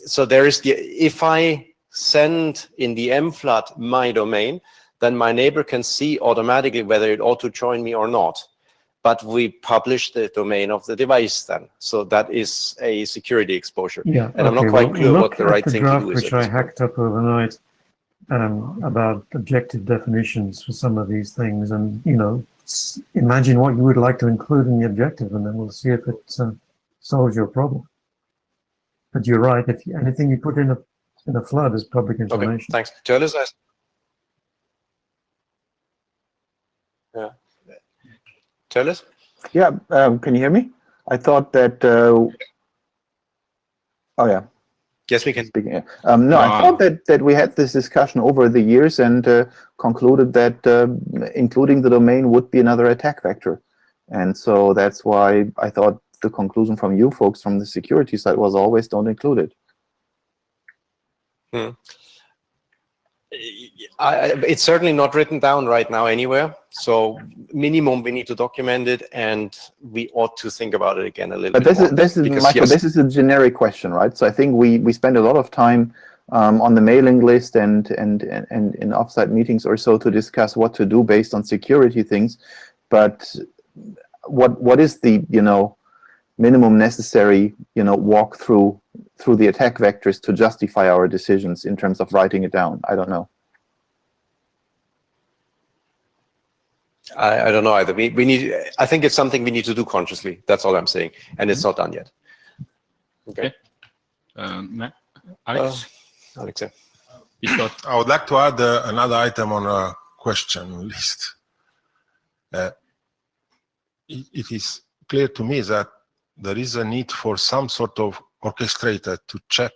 S3: so there is if I send in the mFLAT my domain, then my neighbor can see automatically whether it ought to join me or not. But we publish the domain of the device then. So that is a security exposure.
S8: Yeah,
S3: and I'm not quite clear what the right thing to do is.
S8: Which I hacked up overnight about objective definitions for some of these things, and you know, imagine what you would like to include in the objective, and then we'll see if it solves your problem. But you're right. If anything you put in a flood is public information.
S3: Okay, thanks. Charles, yeah. Charles?
S6: Yeah, can you hear me? I thought that, oh yeah.
S3: Yes, we can.
S6: Speaking, yeah. No, I thought that we had this discussion over the years and concluded that including the domain would be another attack vector. And so that's why I thought the conclusion from you folks from the security side was always don't include it.
S3: It's certainly not written down right now anywhere. So minimum we need to document it, and we ought to think about it again a little bit more. But
S6: this is Michael, this is a generic question, right? So I think we spend a lot of time on the mailing list and in offsite meetings or so to discuss what to do based on security things. But what is the minimum necessary walk through the attack vectors to justify our decisions in terms of writing it down? I don't know.
S3: I don't know either. We need. I think it's something we need to do consciously. That's all I'm saying, and it's not done yet. Okay.
S2: Alex.
S3: Alex.
S7: I would like to add another item on a question list. It is clear to me that there is a need for some sort of orchestrator to check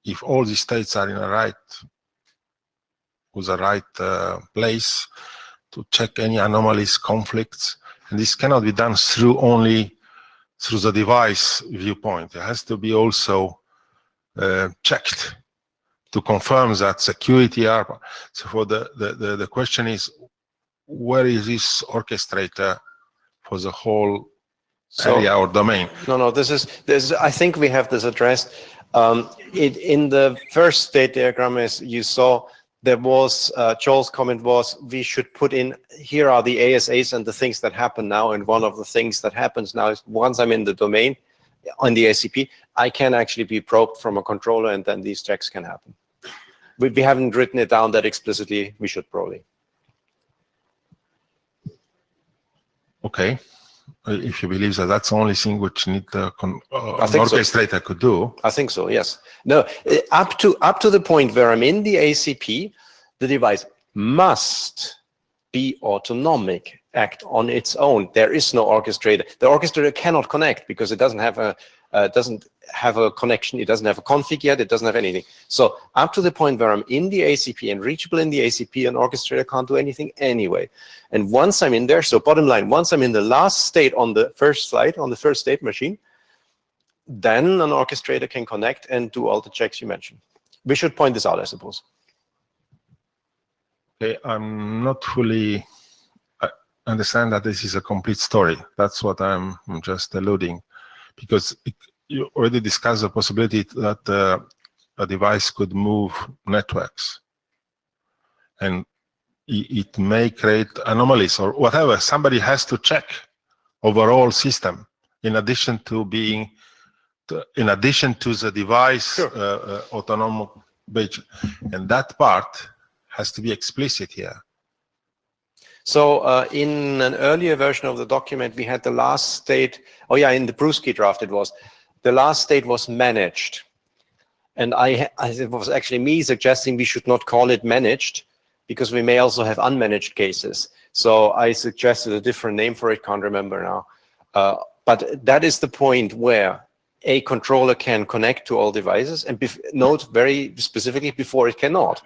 S7: if all the states are in the right place, to check any anomalies, conflicts, and this cannot be done only through the device viewpoint. It has to be also checked to confirm that security are. So for the question is, where is this orchestrator for the whole area or domain?
S3: No, this is. I think we have this addressed. In the first state diagram, as you saw, there was Joel's comment was we should put in here are the ASAs and the things that happen now. And one of the things that happens now is once I'm in the domain on the ACP, I can actually be probed from a controller, and then these checks can happen. We haven't written it down that explicitly. We should probably.
S7: Okay. If you believe that that's the only thing which an orchestrator could do.
S3: I think so, yes. No, up to the point where I'm in the ACP, the device must be autonomic, act on its own. There is no orchestrator. The orchestrator cannot connect because it doesn't have a connection. It doesn't have a config yet. It doesn't have anything. So up to the point where I'm in the ACP and reachable in the ACP, an orchestrator can't do anything anyway. And once I'm in there, so bottom line, once I'm in the last state on the first slide, on the first state machine, then an orchestrator can connect and do all the checks you mentioned. We should point this out, I suppose.
S7: Okay, I'm not fully understand that this is a complete story. That's what I'm just alluding, because you already discussed the possibility that a device could move networks, and it may create anomalies or whatever. Somebody has to check overall system in addition to being, in addition to the device autonomous bridge, and that part has to be explicit here.
S3: So in an earlier version of the document, we had the last state. Oh yeah, in the Brewski draft, it was the last state was managed, and it was actually me suggesting we should not call it managed because we may also have unmanaged cases. So I suggested a different name for it. Can't remember now. But that is the point where a controller can connect to all devices, and note very specifically before it cannot.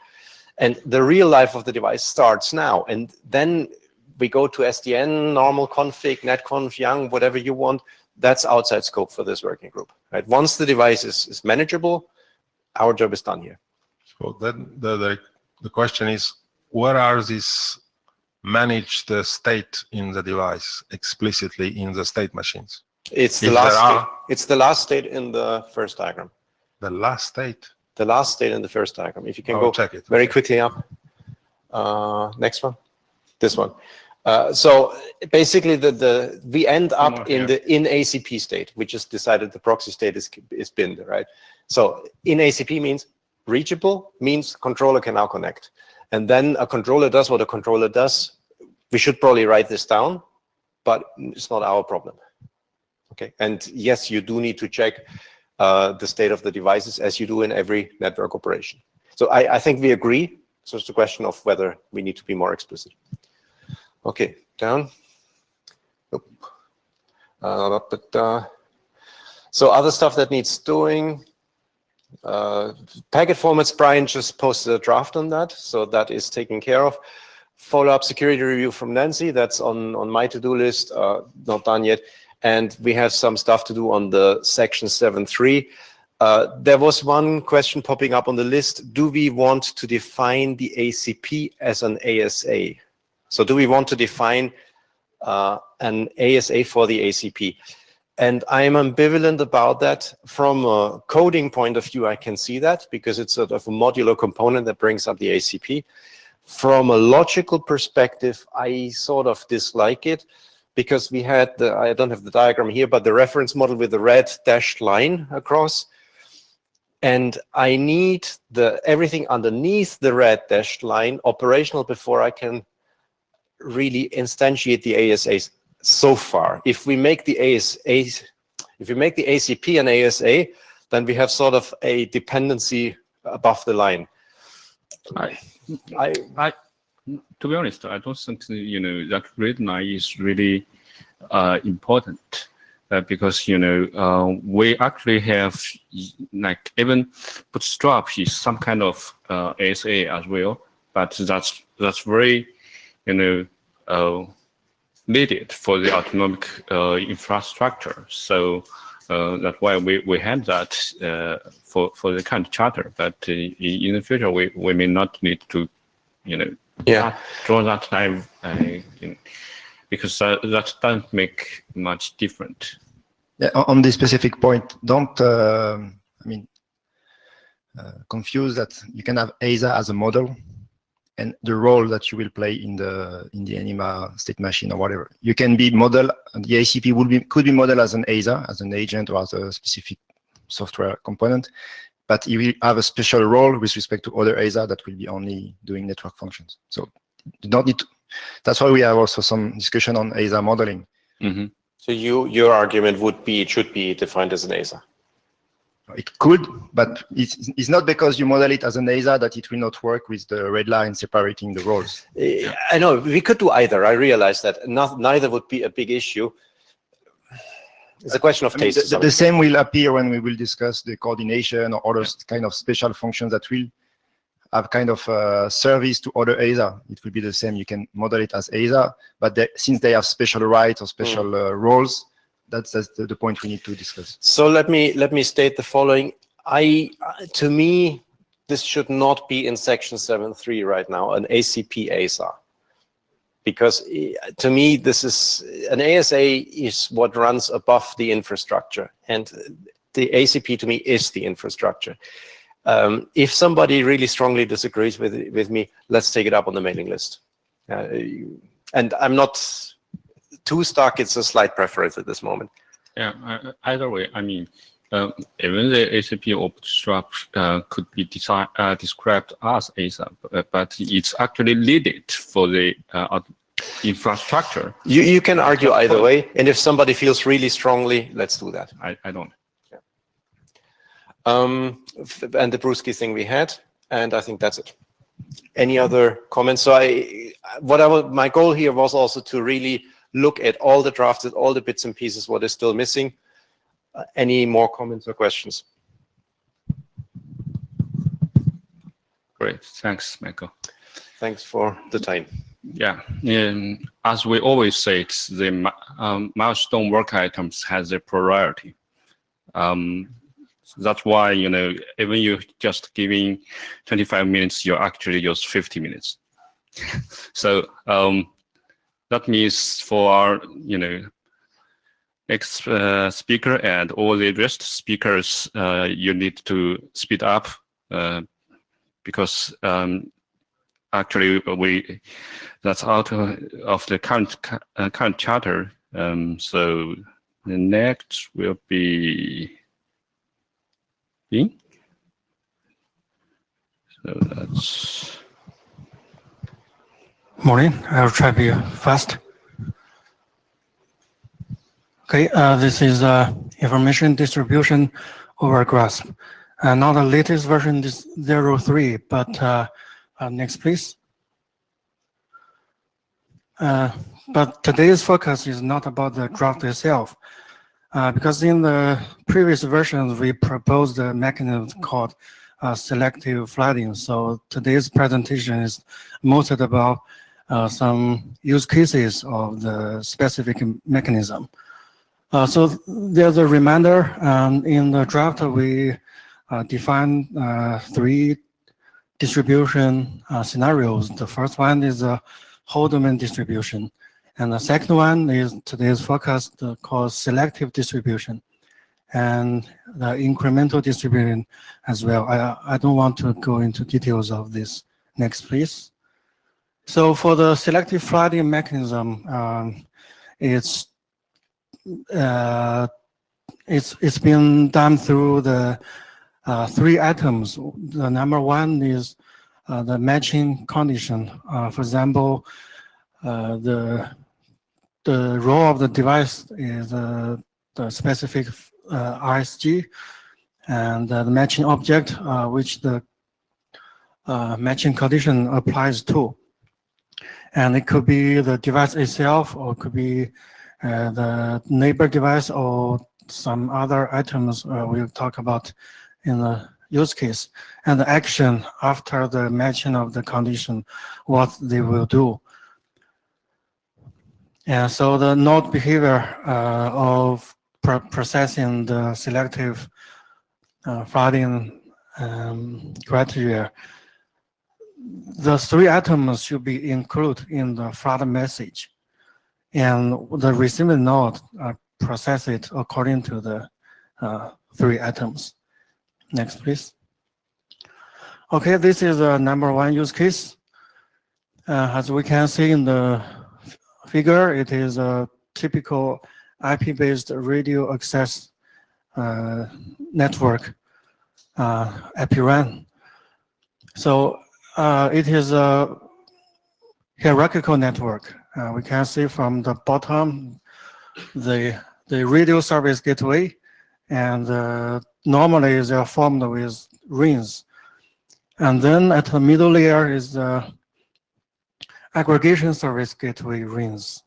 S3: And the real life of the device starts now. And then we go to SDN, normal config, netconf, young, whatever you want. That's outside scope for this working group. Right? Once the device is manageable, our job is done here.
S7: So then the question is, where are these managed state in the device explicitly in the state machines?
S3: It's the last state. It's the last state in the first diagram.
S7: The last state?
S3: The last state in the first diagram. If you can go
S7: check it.
S3: very quickly up. Next one. This one. So basically, we end up in the ACP state. We just decided the proxy state is binned, right? So in ACP means reachable, means controller can now connect. And then a controller does what a controller does. We should probably write this down, but it's not our problem. Okay. And yes, you do need to check the state of the devices as you do in every network operation. So I think we agree. So it's a question of whether we need to be more explicit. Okay, down. So other stuff that needs doing. Packet formats, Brian just posted a draft on that. So that is taken care of. Follow-up security review from Nancy. That's on my to-do list, not done yet. And we have some stuff to do on the section 7.3. There was one question popping up on the list. Do we want to define the ACP as an ASA? So do we want to define an ASA for the ACP? And I'm ambivalent about that. From a coding point of view, I can see that because it's sort of a modular component that brings up the ACP. From a logical perspective, I sort of dislike it, because we had I don't have the diagram here, but the reference model with the red dashed line across. And I need everything underneath the red dashed line operational before I can really instantiate the ASAs so far. If we make the ACP an ASA, then we have sort of a dependency above the line.
S2: To be honest, I don't think that red line is really important because we actually have like even Bootstrap is some kind of ASA as well, but that's very needed for the autonomic infrastructure. So that's why we had that for the current charter. But in the future, we may not need to draw that line because that doesn't make much difference.
S9: Yeah, on this specific point, don't confuse that you can have ASA as a model and the role that you will play in the Anima state machine or whatever. You can be model, the ACP could be modeled as an ASA, as an agent or as a specific software component, but you will have a special role with respect to other ASA that will be only doing network functions. So you don't need to. That's why we have also some discussion on ASA modeling.
S3: Mm-hmm. So your argument would be it should be defined as an ASA.
S9: It could, but it's not because you model it as an ASA that it will not work with the red line separating the roles.
S3: I know, we could do either. I realize that. Neither would be a big issue. It's a question of
S9: I mean,
S3: taste.
S9: the same will appear when we will discuss the coordination or other kind of special functions that will have kind of service to other ASA. It will be the same. You can model it as ASA, but since they have special rights or special roles, that's the point we need to discuss.
S3: So let me state the following. To me, this should not be in section 7.3 right now, an ACP ASA. Because to me, this is an ASA is what runs above the infrastructure, and the ACP to me is the infrastructure. If somebody really strongly disagrees with me, let's take it up on the mailing list. And I'm not too stuck. It's a slight preference at this moment.
S2: Yeah, either way, I mean, even the ACP obstruct could be described as ASA, but it's actually needed for the infrastructure.
S3: You can argue either way, and if somebody feels really strongly, let's do that.
S2: I don't.
S3: Yeah. And the Brewski thing we had, and I think that's it. Any other comments? So my goal here was also to really look at all the drafts, at all the bits and pieces, what is still missing. Any more comments or questions?
S2: Great, thanks, Michael.
S3: Thanks for the time.
S2: Yeah, as we always say, it's the milestone work items has a priority. That's why, even you just giving 25 minutes, you actually use 50 minutes. So that means for our, next speaker and all the rest speakers, you need to speed up because actually that's out of the current charter. So the next will be Bing. So that's.
S10: Morning. I'll try to be fast. Okay, this is information distribution over GRASP. Now the latest version is 03, but next, please. But today's focus is not about the draft itself, because in the previous versions, we proposed a mechanism called selective flooding. So today's presentation is mostly about some use cases of the specific mechanism. So there's a reminder in the draft, we define 3 distribution scenarios. The first one is a whole domain distribution. And the second one is today's focus called selective distribution and the incremental distribution as well. I don't want to go into details of this. Next, please. So for the selective flooding mechanism, it's been done through the 3 items. The number 1 is the matching condition. For example, the role of the device is the specific RSG, and the matching object which the matching condition applies to. And it could be the device itself, or it could be the neighbor device, or some other items we'll talk about in the use case. And the action after the matching of the condition, what they will do. And so the node behavior of processing the selective flooding criteria, the 3 items should be included in the flood message, and the receiving node process it according to the 3 items. Next, please. Okay, this is a number 1 use case. As we can see in the figure, it is a typical IP-based radio access network, IP-RAN. So it is a hierarchical network. We can see from the bottom the radio service gateway and the normally they are formed with rings. And then at the middle layer is the aggregation service gateway rings.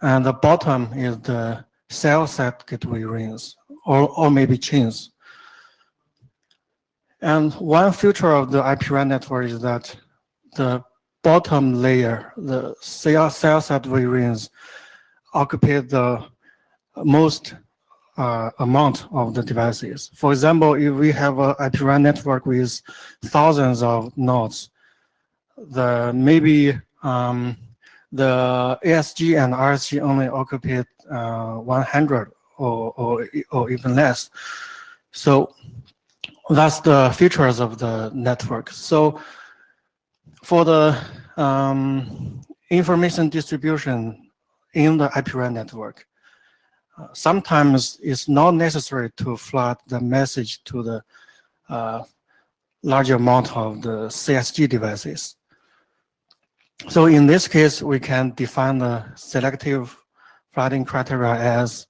S10: And the bottom is the cell set gateway rings, or maybe chains. And one feature of the IP-RAN network is that the bottom layer, the cell set rings, occupy the most amount of the devices. For example, if we have an IP-RAN network with thousands of nodes, maybe the ASG and RSG only occupy 100 or even less. So that's the features of the network. So for the information distribution in the IP-RAN network, sometimes it's not necessary to flood the message to the larger amount of the CSG devices. So in this case, we can define the selective flooding criteria as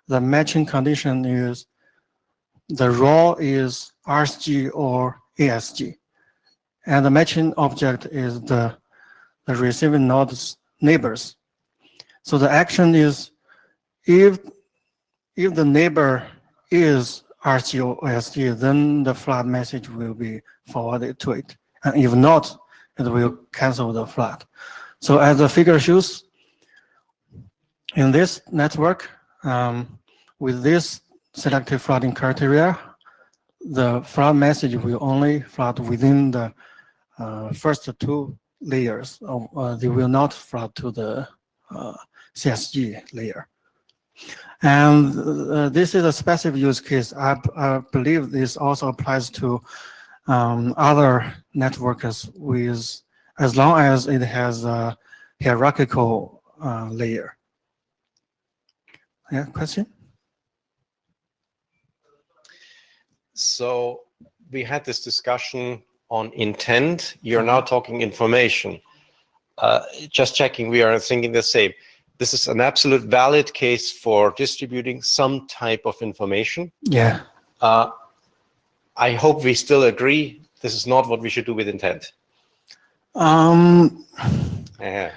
S10: the matching condition is the raw is RSG or ASG, and the matching object is the receiving node's neighbors. So the action is if the neighbor is RSG or ASG, then the flood message will be forwarded to it, and if not, it will cancel the flood. So as the figure shows, in this network, with this selective flooding criteria, the flood message will only flood within the first two layers. They will not flood to the CSG layer. And this is a specific use case. I believe this also applies to other networks with, as long as it has a hierarchical layer. Yeah, question?
S3: So we had this discussion on intent. You're now talking information. Just checking, we are thinking the same. This is an absolute valid case for distributing some type of information.
S10: Yeah.
S3: I hope we still agree this is not what we should do with intent. Yeah.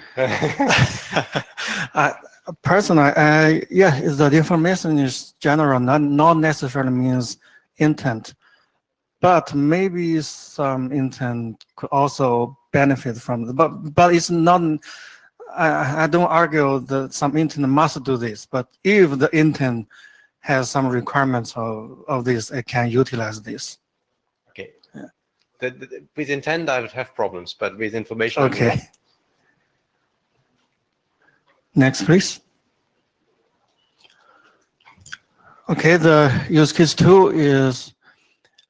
S10: Personally, yeah, the information is general, not necessarily means intent, but maybe some intent could also benefit from it. But it's not. I don't argue that some intent must do this, but if the intent has some requirements of this, it can utilize this.
S3: Okay. Yeah. With intent, I would have problems, but with information,
S10: okay. Next, please. Okay, the use case 2 is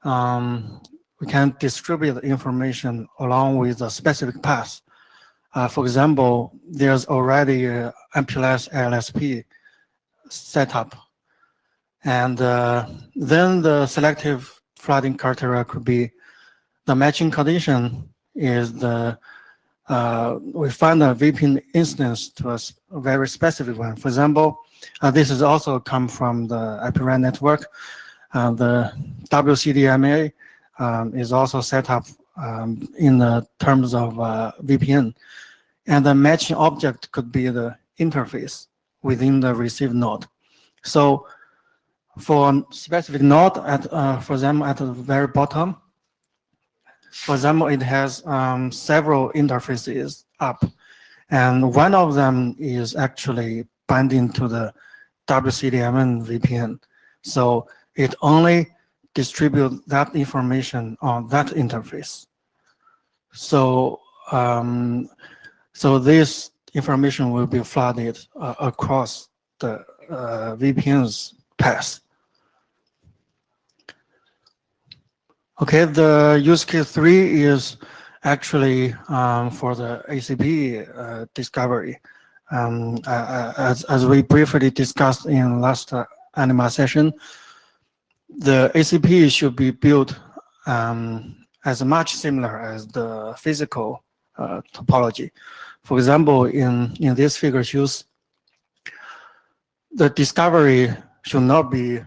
S10: we can distribute the information along with a specific path. For example, there's already a MPLS LSP setup, and then the selective flooding criteria could be the matching condition is the we find a VPN instance to a very specific one. For example, this is also come from the IP-RAN network. The WCDMA is also set up in the terms of VPN. And the matching object could be the interface within the receive node. So for a specific node, for example, at the very bottom, for example, it has several interfaces up. And one of them is actually binding to the WCDMN VPN. So it only distributes that information on that interface. So, so this information will be flooded across the VPN's path. Okay, the use case 3 is actually for the ACP discovery. As we briefly discussed in last Anima session, the ACP should be built as much similar as the physical topology. For example, in this figure shows the discovery should not be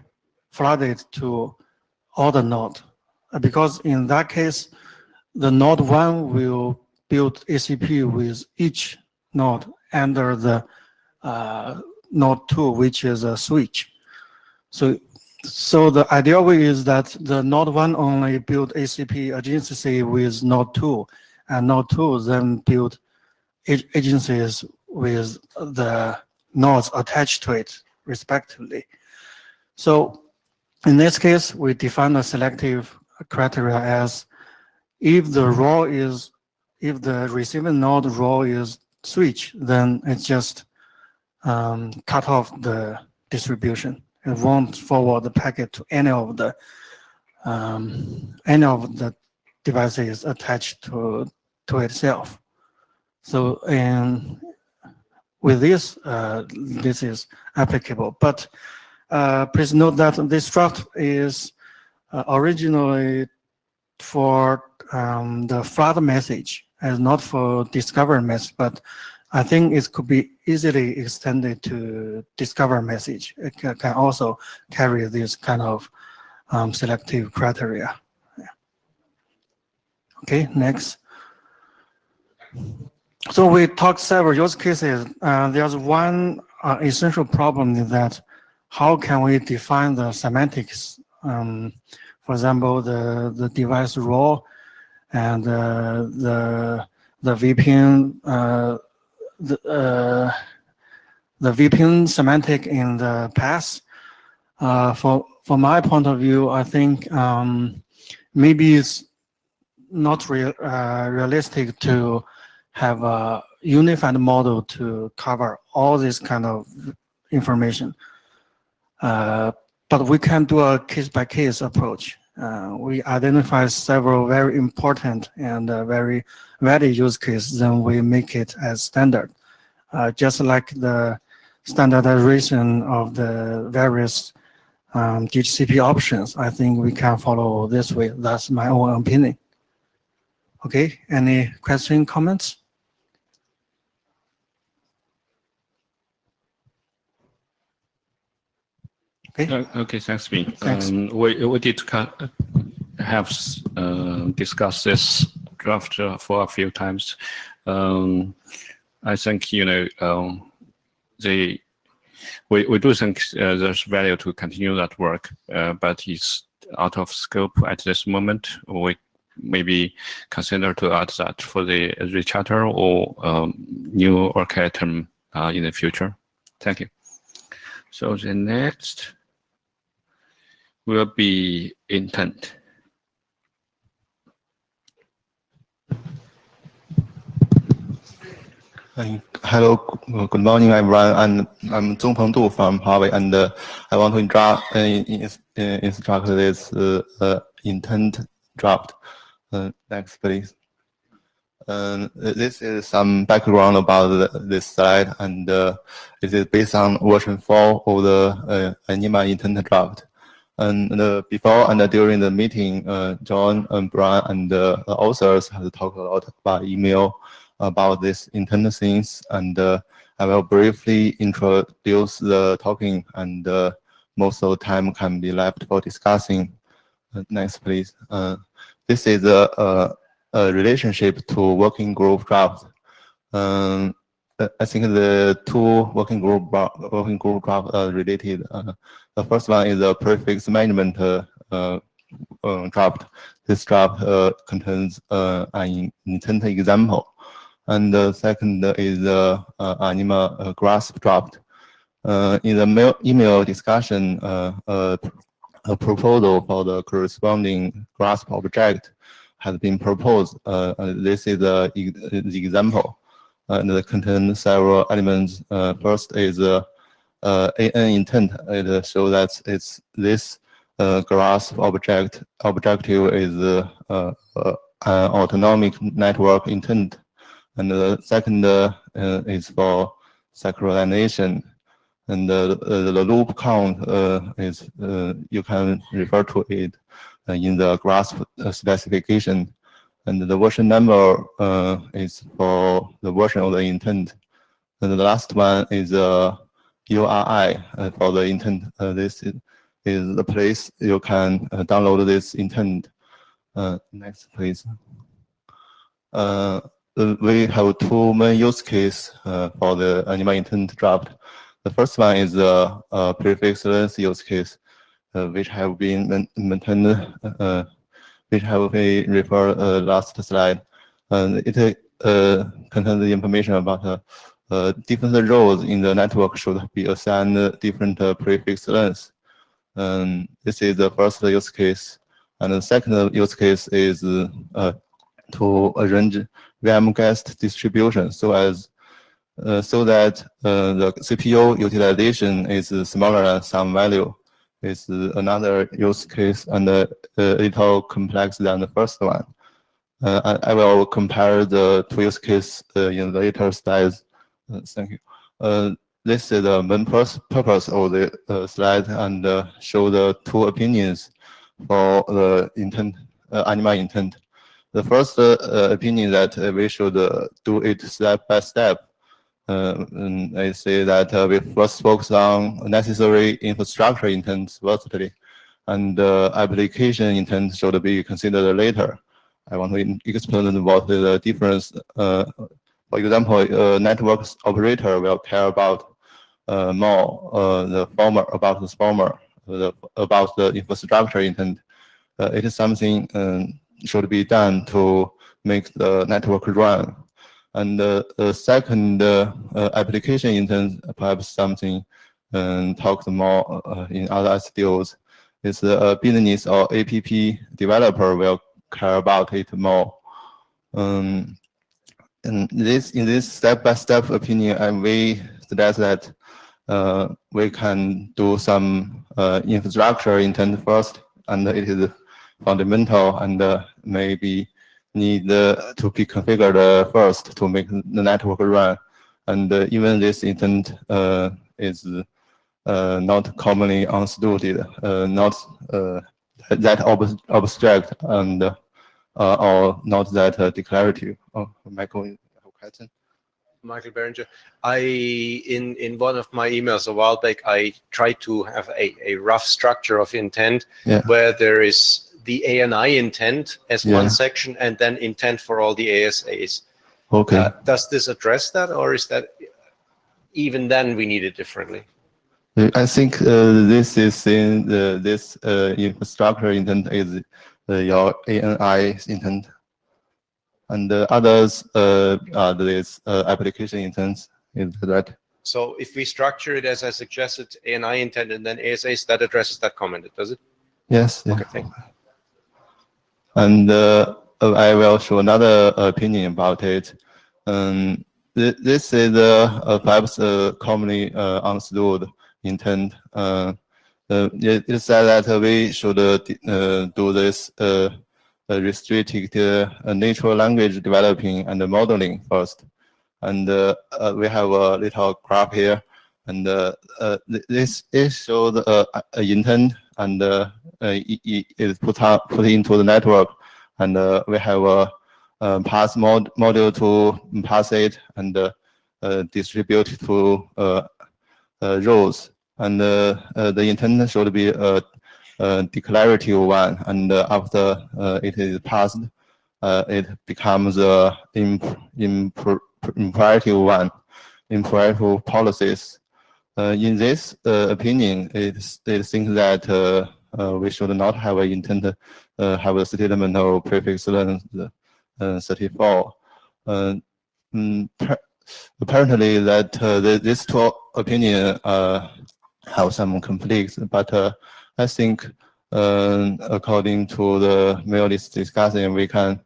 S10: flooded to order node, because in that case, the node 1 will build ACP with each node under the node 2, which is a switch. So the ideal way is that the node 1 only build ACP agency with node 2, and node 2 then build agencies with the nodes attached to it, respectively. So in this case, we define the selective criteria as if the receiving node role is switch, then it just cut off the distribution. It won't forward the packet to any of the devices attached to itself. So, with this, this is applicable. But please note that this draft is originally for the flood message and not for discover message. But I think it could be easily extended to discover message. It can also carry this kind of selective criteria. Yeah. Okay, next. So we talked several use cases. There's one essential problem is that how can we define the semantics? For example, the device role and the VPN the VPN semantic in the past. From my point of view, I think maybe it's not realistic to have a unified model to cover all this kind of information. But we can do a case-by-case approach. We identify several very important and very valid use cases, then we make it as standard. Just like the standardization of the various DHCP options, I think we can follow this way. That's my own opinion. Okay, any question, comments? Okay.
S2: Okay, thanks, Bing.
S10: Thanks.
S2: We did have discussed this draft for a few times. I think we do think there's value to continue that work, but it's out of scope at this moment. We maybe consider to add that for the recharter or new archive term in the future. Thank you. So the next will be intent.
S11: Hello, good morning, everyone. And I'm Zhong Pengdu from Huawei, and I want to instruct this intent draft. Next, please. This is some background about this slide, and it is based on version 4 of the Anima intent draft. And before and during the meeting, John and Brian and the authors have talked a lot by email about this intent things, and I will briefly introduce the talking, and most of the time can be left for discussing. Next, please. This is a relationship to working group draft. I think the two working group draft are related. The first one is a prefix management draft. This draft contains an intent example. And the second is the Anima grasp draft. In the email discussion, a proposal for the corresponding grasp object has been proposed. This is the example, and it contains several elements. First is an intent. It shows that it's this grasp objective is an autonomic network intent. And the second is for synchronization, and the loop count is you can refer to it in the grasp specification, and the version number is for the version of the intent, and the last one is URI for the intent. This is the place you can download this intent. Next, please. We have two main use cases for the Anima intent draft. The first one is the prefix length use case, which have been maintained, which have been referred last slide. It contains the information about different roles in the network should be assigned different prefix lengths. This is the first use case. And the second use case is to arrange VM guest distribution so that the CPU utilization is smaller than some value. Is another use case and a little complex than the first one. I will compare the two use cases in later slides. Thank you. This is the main purpose of the slide and show the two opinions for the intent, Anima intent. The first opinion that we should do it step by step. I say that we first focus on necessary infrastructure intent firstly, and application intent should be considered later. I want to explain what the difference. For example, a network operator will care about more the former, about the infrastructure intent. It is something should be done to make the network run. And the second application intent, perhaps something talked more in other SDOs, is the business or app developer will care about it more. In this step-by-step opinion, we suggest that we can do some infrastructure intent first, and it is fundamental and maybe need to be configured first to make the network run. And even this intent is not commonly understood, not that abstract and or not that declarative. Oh, Michael, you have a question?
S3: Michael Berenger. In one of my emails a while back, I tried to have a rough structure of intent where there is the ANI intent as one section and then intent for all the ASAs.
S11: Okay.
S3: Does this address that, or is that even then we need it differently?
S11: I think this is in this infrastructure intent is your ANI intent, and the others are this application intents. Is that?
S3: So if we structure it as I suggested, ANI intent and then ASAs, that addresses that comment, does it?
S11: Yes.
S3: Okay, thank you.
S11: And I will show another opinion about it. This is perhaps commonly understood intent. It said that we should do this restricted natural language developing and modeling first. And we have a little graph here, and this shows intent, and it is put into the network, and we have a pass module to pass it and distribute to rows. And the intent should be a declarative one, and after it is passed, it becomes a imperative one, imperative policies. In this opinion, it thinks that we should not have an intent have a statement of prefix length 34. Apparently, that these two opinions have some conflicts, but I think according to the mail list discussion, we can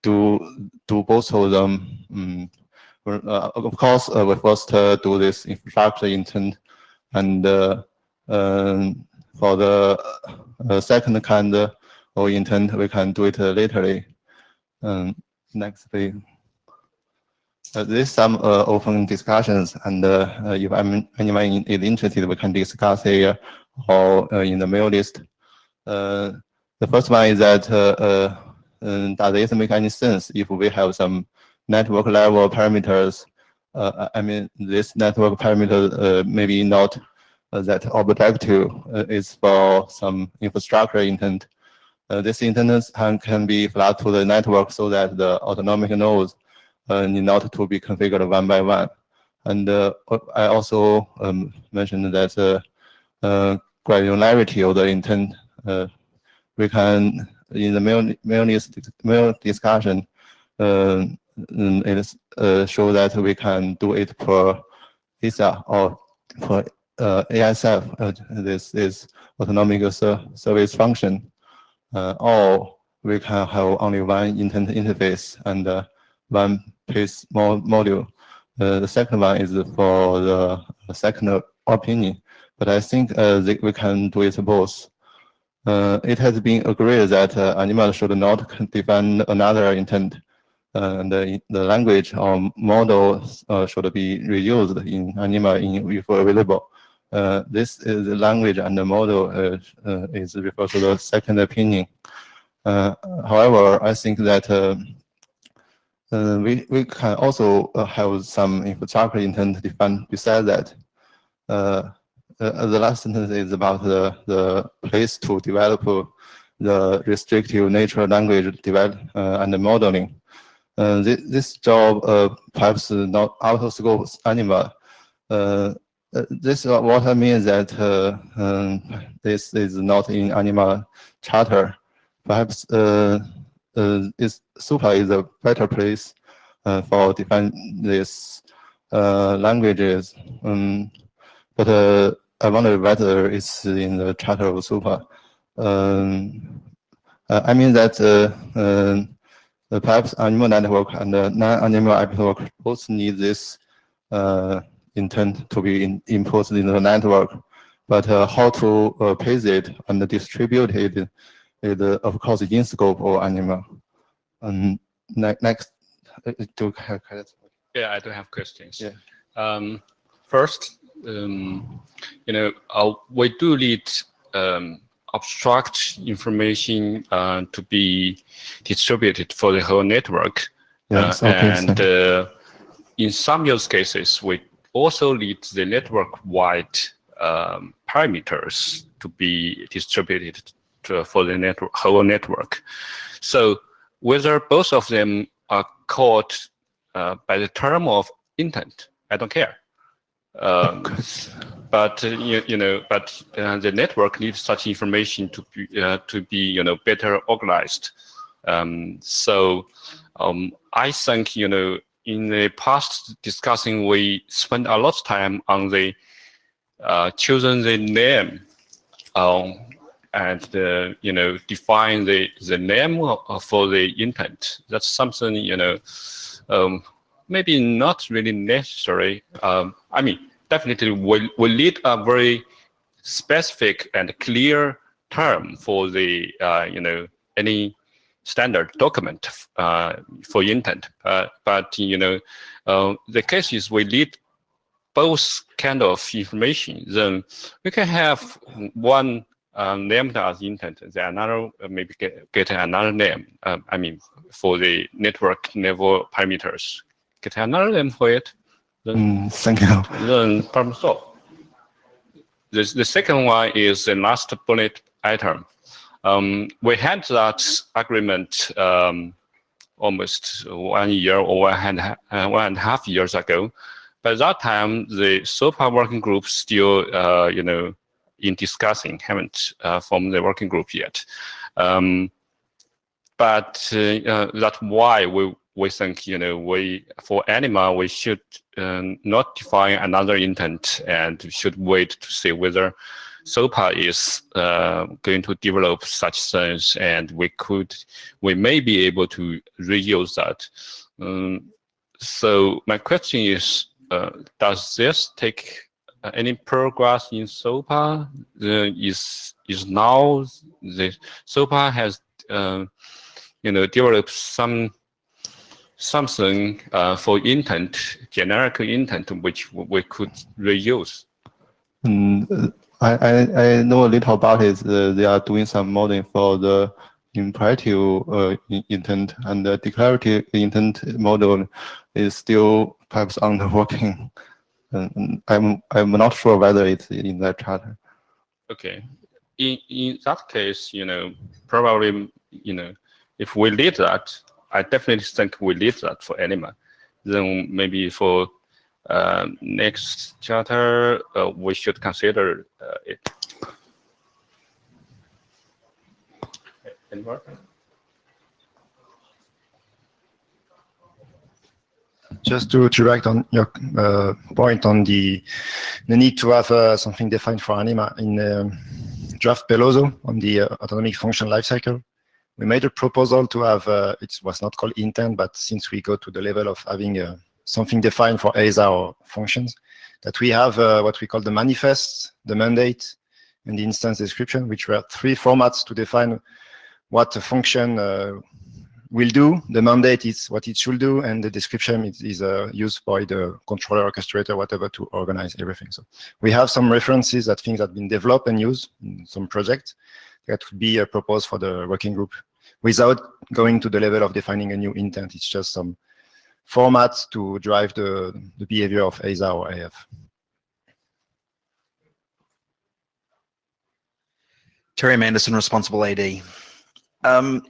S11: do both of them. Of course, we first do this infrastructure intent, and for the second kind of intent, we can do it laterally. Next, please. There's some open discussions, and if anyone is interested, we can discuss here or in the mail list. The first one is that does it make any sense if we have some network level parameters? I mean, this network parameter maybe not that objective is for some infrastructure intent. This intent can be flagged to the network so that the autonomic nodes need not to be configured one by one. And I also mentioned that granularity of the intent, we can, in the mail discussion, it show that we can do it per ISA or per ASF. This is autonomic service function. Or we can have only one intent interface and one piece module. The second one is for the second opinion, but I think we can do it both. It has been agreed that Anima should not define another intent, and the language or model should be reused in Anima if available. This is the language and the model is referred to the second opinion. However, I think that we can also have some infrastructure intent defined beside that. The last sentence is about the place to develop the restrictive natural language and the modeling. This job perhaps not out of scope Anima. This what I mean is that this is not in Anima charter. Perhaps Super is a better place for defining these languages. But I wonder whether it's in the charter of Super. I mean that perhaps Anima network and non-Anima network both need this intent to be imposed in the network, but how to pace it and distribute it is, of course, in scope of Anima. Next,
S2: Yeah, I do have questions.
S11: Yeah.
S2: First, we do need abstract information to be distributed for the whole network.
S11: Yes, okay,
S2: and in some use cases, we also need the network-wide parameters to be distributed for the whole network. So whether both of them are called by the term of intent, I don't care. But the network needs such information to be better organized. So I think in the past discussing, we spent a lot of time on the choosing the name and define the name for the intent. That's something maybe not really necessary. I mean, definitely we need a very specific and clear term for the any standard document for intent. But the case is we need both kind of information. Then we can have one named as intent, the another maybe get another name. I mean, for the network level parameters, get another name for it. Then,
S11: thank you.
S2: Then problem solved. The second one is the last bullet item. We had that agreement almost 1 year or 1.5 years ago. By that time, the SOPA working group still, in discussing, haven't formed the working group yet. But that's why we think, for Anima, we should not define another intent and should wait to see whether SOPA is going to develop such things, and we may be able to reuse that. So my question is, does this take any progress in SOPA? Is now the SOPA has developed something for intent, generic intent, which we could reuse?
S11: I know a little about it. They are doing some modeling for the imperative intent, and the declarative intent model is still perhaps under working. I'm not sure whether it's in the charter.
S2: Okay. In that case, probably, if we lead that, I definitely think we lead that for Anima. Then maybe for next charter, we should consider it. Any more?
S9: Just to react on your point on the need to have something defined for Anima in draft Peloso on the autonomic function lifecycle. We made a proposal to have, it was not called intent, but since we go to the level of having something defined for ASA or functions, that we have what we call the manifest, the mandate, and the instance description, which were 3 formats to define what a function will do. The mandate is what it should do, and the description is used by the controller, orchestrator, whatever, to organize everything. So we have some references that things have been developed and used in some projects that could be proposed for the working group without going to the level of defining a new intent. It's just some formats to drive the behavior of ASA or AF.
S12: Terry Manderson, responsible AD.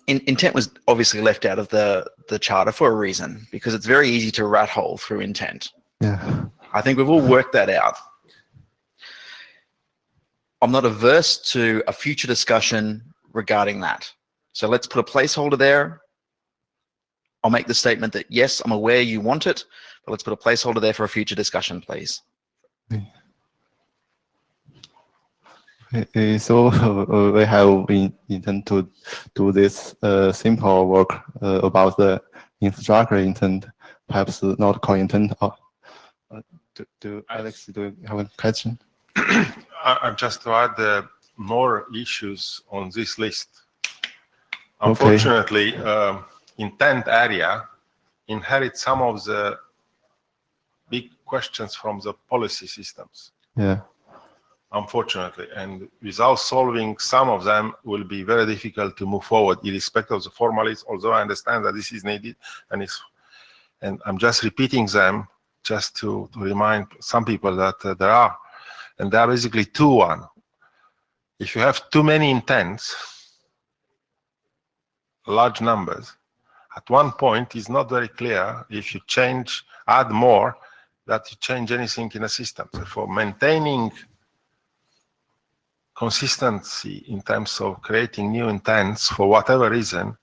S12: Intent was obviously left out of the charter for a reason, because it's very easy to rat hole through intent.
S11: Yeah.
S12: I think we've all worked that out. I'm not averse to a future discussion regarding that. So let's put a placeholder there. I'll make the statement that, yes, I'm aware you want it, but let's put a placeholder there for a future discussion, please.
S11: So we have intent to do this simple work about the infrastructure intent, perhaps not core intent. Alex, do you have a question?
S7: Just to add more issues on this list. Unfortunately, intent area inherits some of the big questions from the policy systems.
S11: Yeah.
S7: Unfortunately, and without solving some of them will be very difficult to move forward, irrespective of the formalities, although I understand that this is needed, and I'm just repeating them just to remind some people that there are basically 2-1. If you have too many intents, large numbers, at one point it's not very clear if you add more, that you change anything in a system. So for maintaining consistency in terms of creating new intents for whatever reason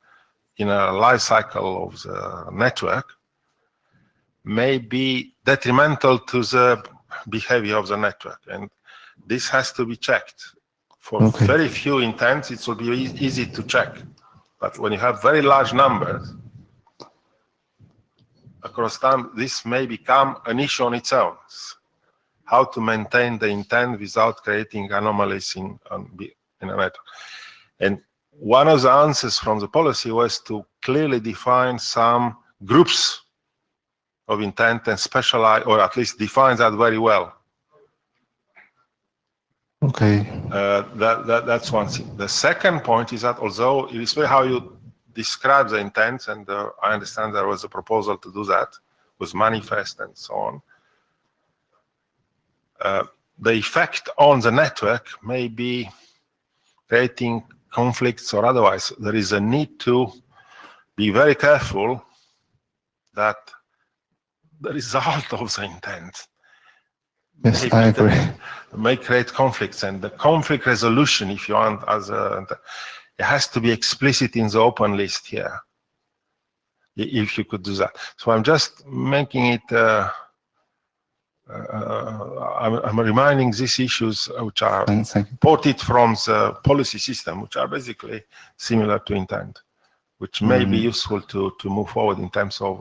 S7: in a life cycle of the network may be detrimental to the behavior of the network, and this has to be checked. For very few intents, it will be easy to check, but when you have very large numbers across time, this may become an issue on its own. How to maintain the intent without creating anomalies in a network. And one of the answers from the policy was to clearly define some groups of intent and specialize, or at least define that very well.
S11: Okay.
S7: That's one thing. The second point is that although it is how you describe the intents, and I understand there was a proposal to do that with manifest and so on, the effect on the network may be creating conflicts or otherwise. There is a need to be very careful that the result of the intent
S11: Yes, I agree.
S7: may create conflicts, and the conflict resolution, if you want, it has to be explicit in the open list here, if you could do that. So I'm just making it I'm reminding these issues which are ported from the policy system, which are basically similar to intent, which may be useful to move forward in terms of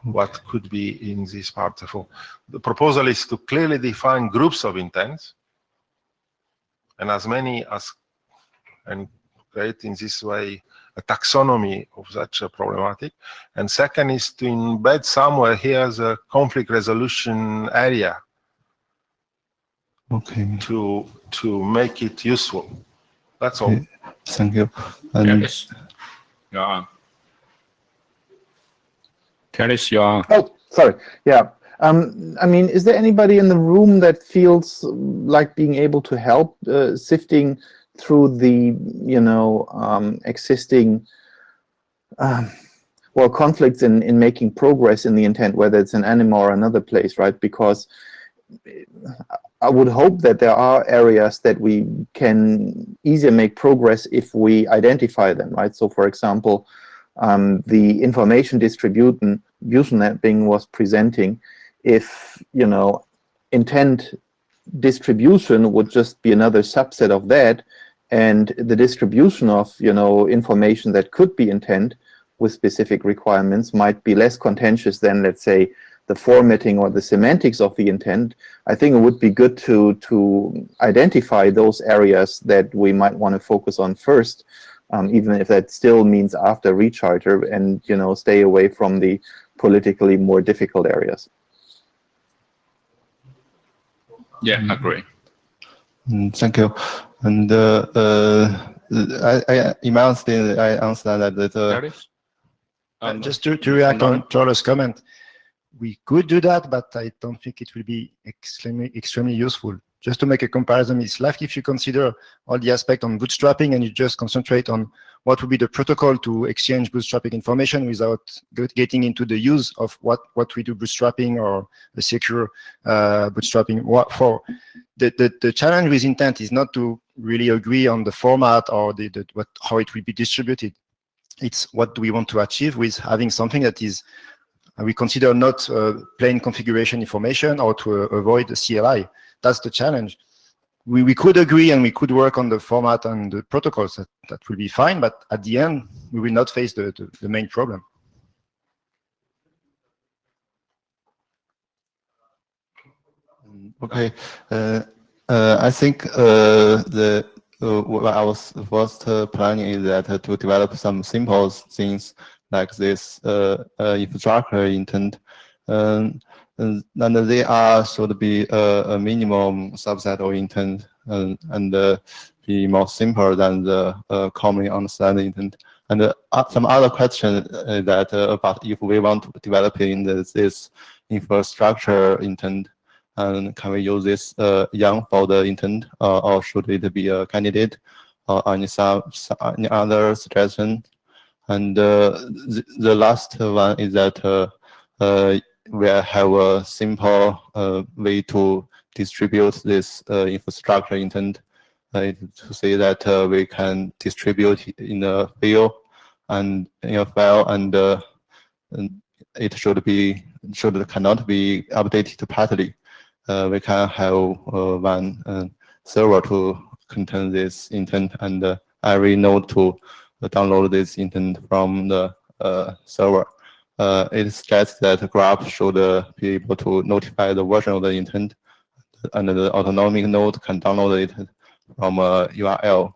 S7: what could be in this part. So the proposal is to clearly define groups of intents, and as many as, and create in this way a taxonomy of such a problematic. And second is to embed somewhere here the conflict resolution area.
S11: Okay.
S7: To make it useful. That's all.
S11: Thank you.
S2: Terence, you're on. Terence, you're on.
S6: Oh, sorry. Yeah. I mean, is there anybody in the room that feels like being able to help sifting through the, existing, well, conflicts in making progress in the intent, whether it's in Anima or another place, right? Because I would hope that there are areas that we can easier make progress if we identify them, right? So, for example, the information distribution that Bing was presenting, if, intent distribution would just be another subset of that, and the distribution of, information that could be intent with specific requirements might be less contentious than, let's say, the formatting or the semantics of the intent. I think it would be good to identify those areas that we might want to focus on first, even if that still means after recharter, and stay away from the politically more difficult areas.
S2: Yeah, I agree.
S11: Thank you. And in my understanding, I understand that
S9: just to react on Charles' comment, we could do that, but I don't think it will be extremely useful. Just to make a comparison, it's like if you consider all the aspects on bootstrapping and you just concentrate on what would be the protocol to exchange bootstrapping information without getting into the use of what we do bootstrapping or the secure bootstrapping. The challenge with intent is not to really agree on the format or how it will be distributed. It's what do we want to achieve with having something that is we consider not plain configuration information, or to avoid the CLI. That's the challenge. We could agree and we could work on the format and the protocols. That will be fine, but at the end, we will not face the main problem.
S11: Okay. I think what I was first planning is that to develop some simple things like this infrastructure intent, and they should be a minimum subset of intent, and be more simple than the commonly understood intent. And some other question that about if we want to develop in this infrastructure intent, and can we use this young for the intent, or should it be a candidate, or any other suggestion? And the last one is that we have a simple way to distribute this infrastructure intent, to say that we can distribute in a file and in a file, and it cannot be updated partly. We can have one server to contain this intent, and every node to download this intent from the server. It suggests that the graph should be able to notify the version of the intent, and the autonomic node can download it from a URL.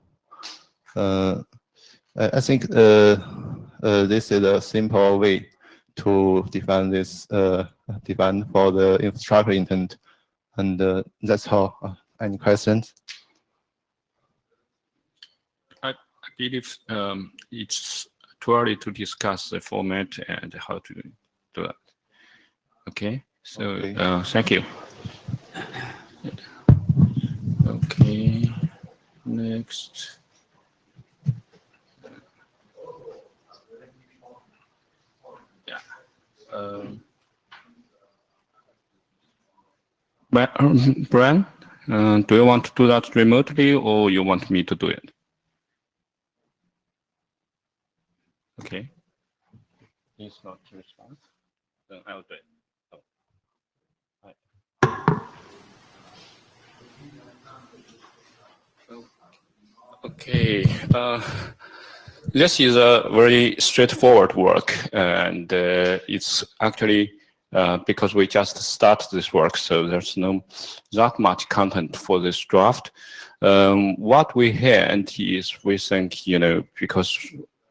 S11: I think this is a simple way to define this define for the infrastructure intent, and that's all. Any questions?
S2: I believe it's too early to discuss the format and how to do that. Okay, so
S11: Okay.
S2: Thank you. Okay, next. Yeah. Brian, do you want to do that remotely, or you want me to do it? Okay. He's not to respond. Then I'll do it. Oh. Right. Okay. This is a very straightforward work, and it's actually because we just started this work, so there's no that much content for this draft. What we had is we think, because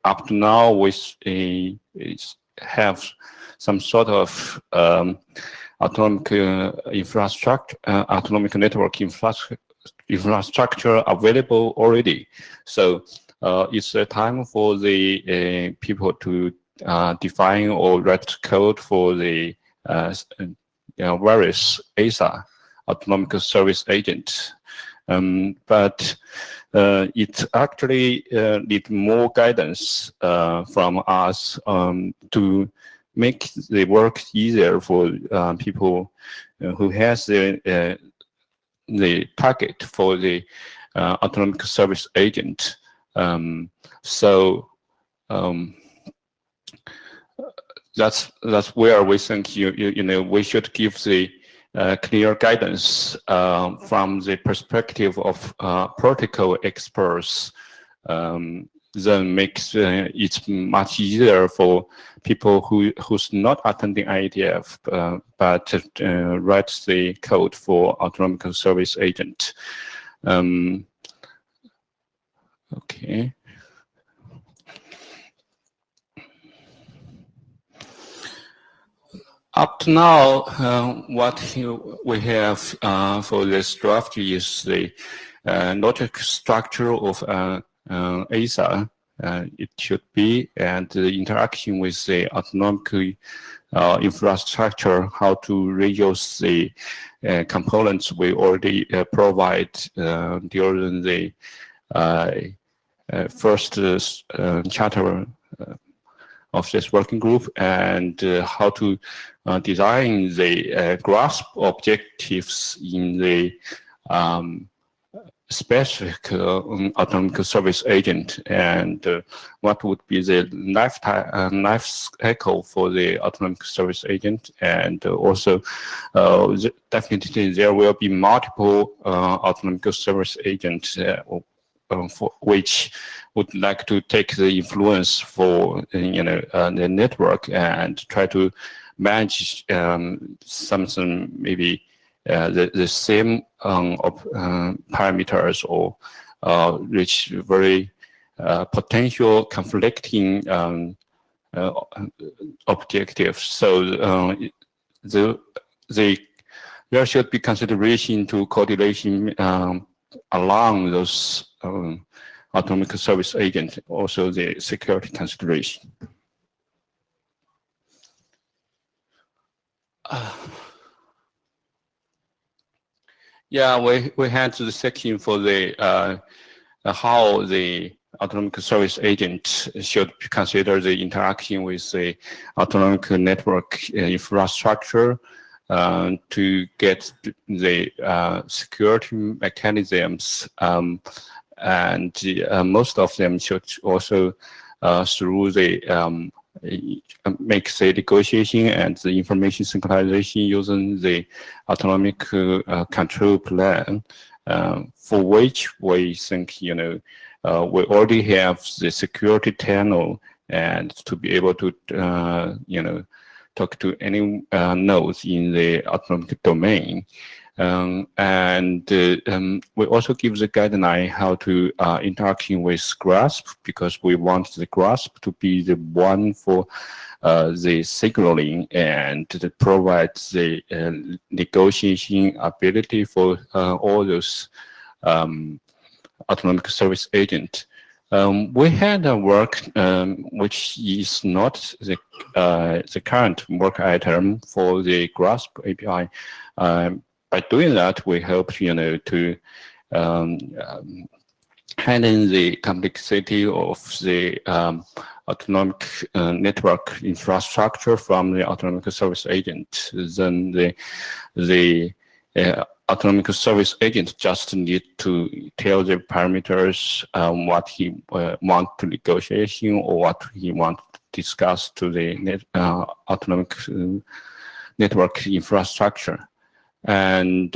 S2: up to now we have some sort of autonomic infrastructure, autonomic network infrastructure available already. So it's a time for the people to define or write code for the various ASA autonomic service agents, but it actually need more guidance from us to make the work easier for people who has the target for the autonomic service agent. That's where we think we should give the clear guidance from the perspective of protocol experts. Then makes it much easier for people who's not attending IETF but writes the code for autonomic service agent. Okay. Up to now, what we have for this draft is the logic structure of ASA. It should be, and the interaction with the autonomic infrastructure, how to reuse the components we already provide during the first charter of this working group, and how to design the grasp objectives in the specific autonomic service agent, and what would be the life cycle for the autonomic service agent, and also definitely there will be multiple autonomic service agents for which would like to take the influence for the network and try to manage something maybe the same parameters, or reach very potential conflicting objectives. So there should be consideration to coordination along those autonomic service agents, also the security consideration. Yeah, we had the section for the how the autonomic service agent should consider the interaction with the autonomic network infrastructure to get the security mechanisms, and most of them should also through the make the negotiation and the information synchronization using the autonomic control plan, for which we think we already have the security channel, and to be able to talk to any nodes in the autonomic domain. We also give the guideline how to interaction with grasp, because we want the grasp to be the one for the signaling and to provide the negotiation ability for all those autonomic service agents. We had a work which is not the current work item for the grasp API. By doing that, we hope to handle the complexity of the autonomic network infrastructure from the autonomic service agent. Then the autonomic service agent just need to tell the parameters what he want to negotiation, or what he want to discuss to the autonomic network infrastructure. And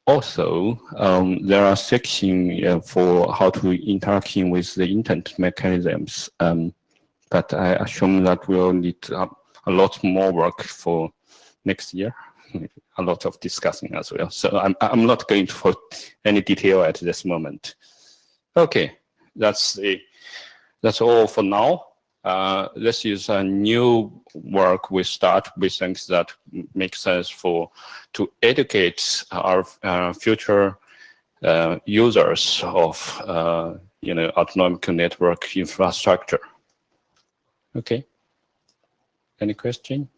S2: also, there are sections for how to interaction with the intent mechanisms, but I assume that we'll need a lot more work for next year. A lot of discussing as well. So I'm not going to put any detail at this moment. Okay, that's all for now. This is a new work we start. We think that makes sense to educate our future users of autonomic network infrastructure. Okay. Any question?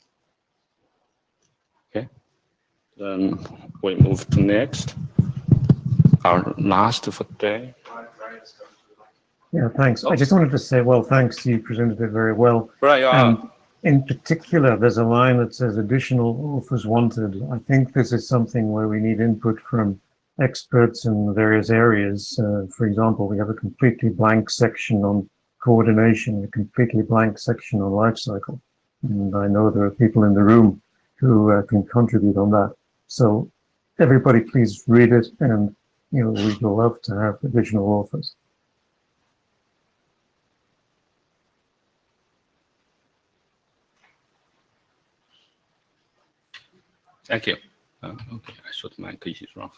S2: Okay. Then we move to next. Our last for today.
S8: Yeah, thanks. I just wanted to say, well, thanks. You presented it very well.
S2: Right.
S8: And in particular, there's a line that says additional authors wanted. I think this is something where we need input from experts in various areas. For example, we have a completely blank section on coordination, a completely blank section on life cycle. And I know there are people in the room who can contribute on that. So everybody please read it, and we'd love to have additional authors.
S2: Thank you. Okay, I thought my case is wrong.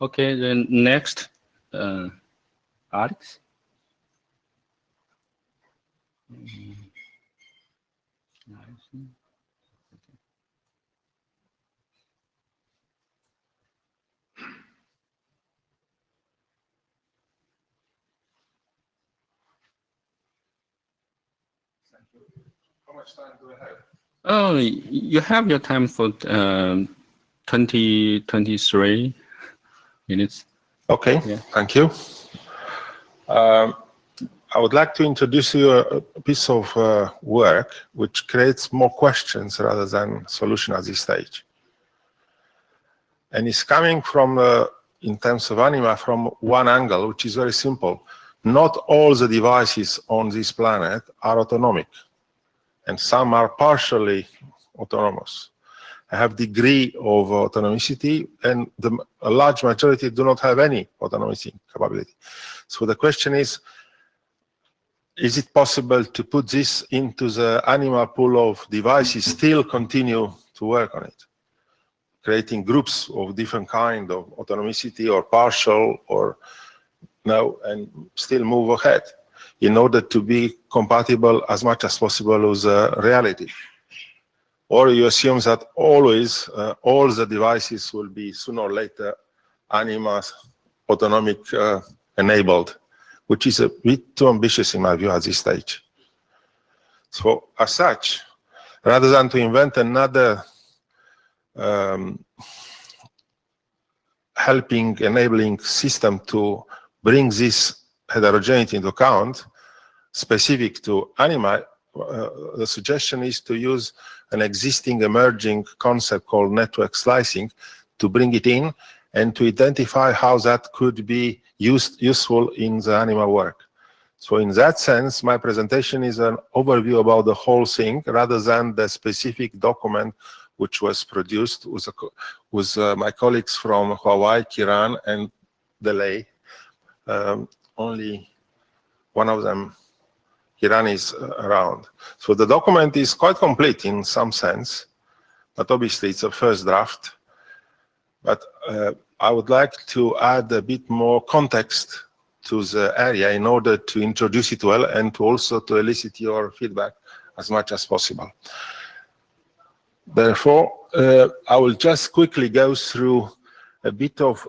S2: Okay, then next, Alex.
S7: How much time do we have?
S2: Oh, you have your time for 23 minutes.
S7: Okay,
S2: Yeah.
S7: thank you. I would like to introduce you a piece of work which creates more questions rather than solution at this stage. And it's coming from, in terms of Anima, from one angle, which is very simple. Not all the devices on this planet are autonomic, and some are partially autonomous. I have degree of autonomicity, and a large majority do not have any autonomy capability. So the question is it possible to put this into the Anima pool of devices, still continue to work on it, creating groups of different kind of autonomicity or partial or no, and still move ahead in order to be compatible as much as possible with reality? Or you assume that always all the devices will be sooner or later Anima autonomic enabled, which is a bit too ambitious in my view at this stage. So as such, rather than to invent another enabling system to bring this heterogeneity into account, specific to Anima, the suggestion is to use an existing emerging concept called network slicing to bring it in and to identify how that could be useful in the Anima work. So in that sense, my presentation is an overview about the whole thing rather than the specific document which was produced with my colleagues from Hawaii, Kiran, and Delay. Only one of them, Kiran, is around. So the document is quite complete in some sense, but obviously it's a first draft. But I would like to add a bit more context to the area in order to introduce it well and to also to elicit your feedback as much as possible. Therefore, I will just quickly go through a bit of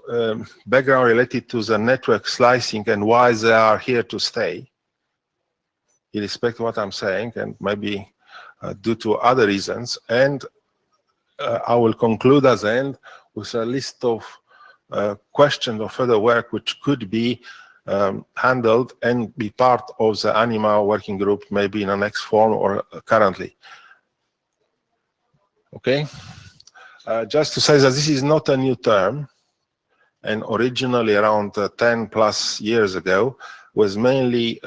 S7: background related to the network slicing and why they are here to stay, irrespective of what I'm saying, and maybe due to other reasons. And I will conclude at the end with a list of questions or further work which could be handled and be part of the Anima working group, maybe in the next form or currently. Okay? Just to say that this is not a new term, and originally around 10 plus years ago was mainly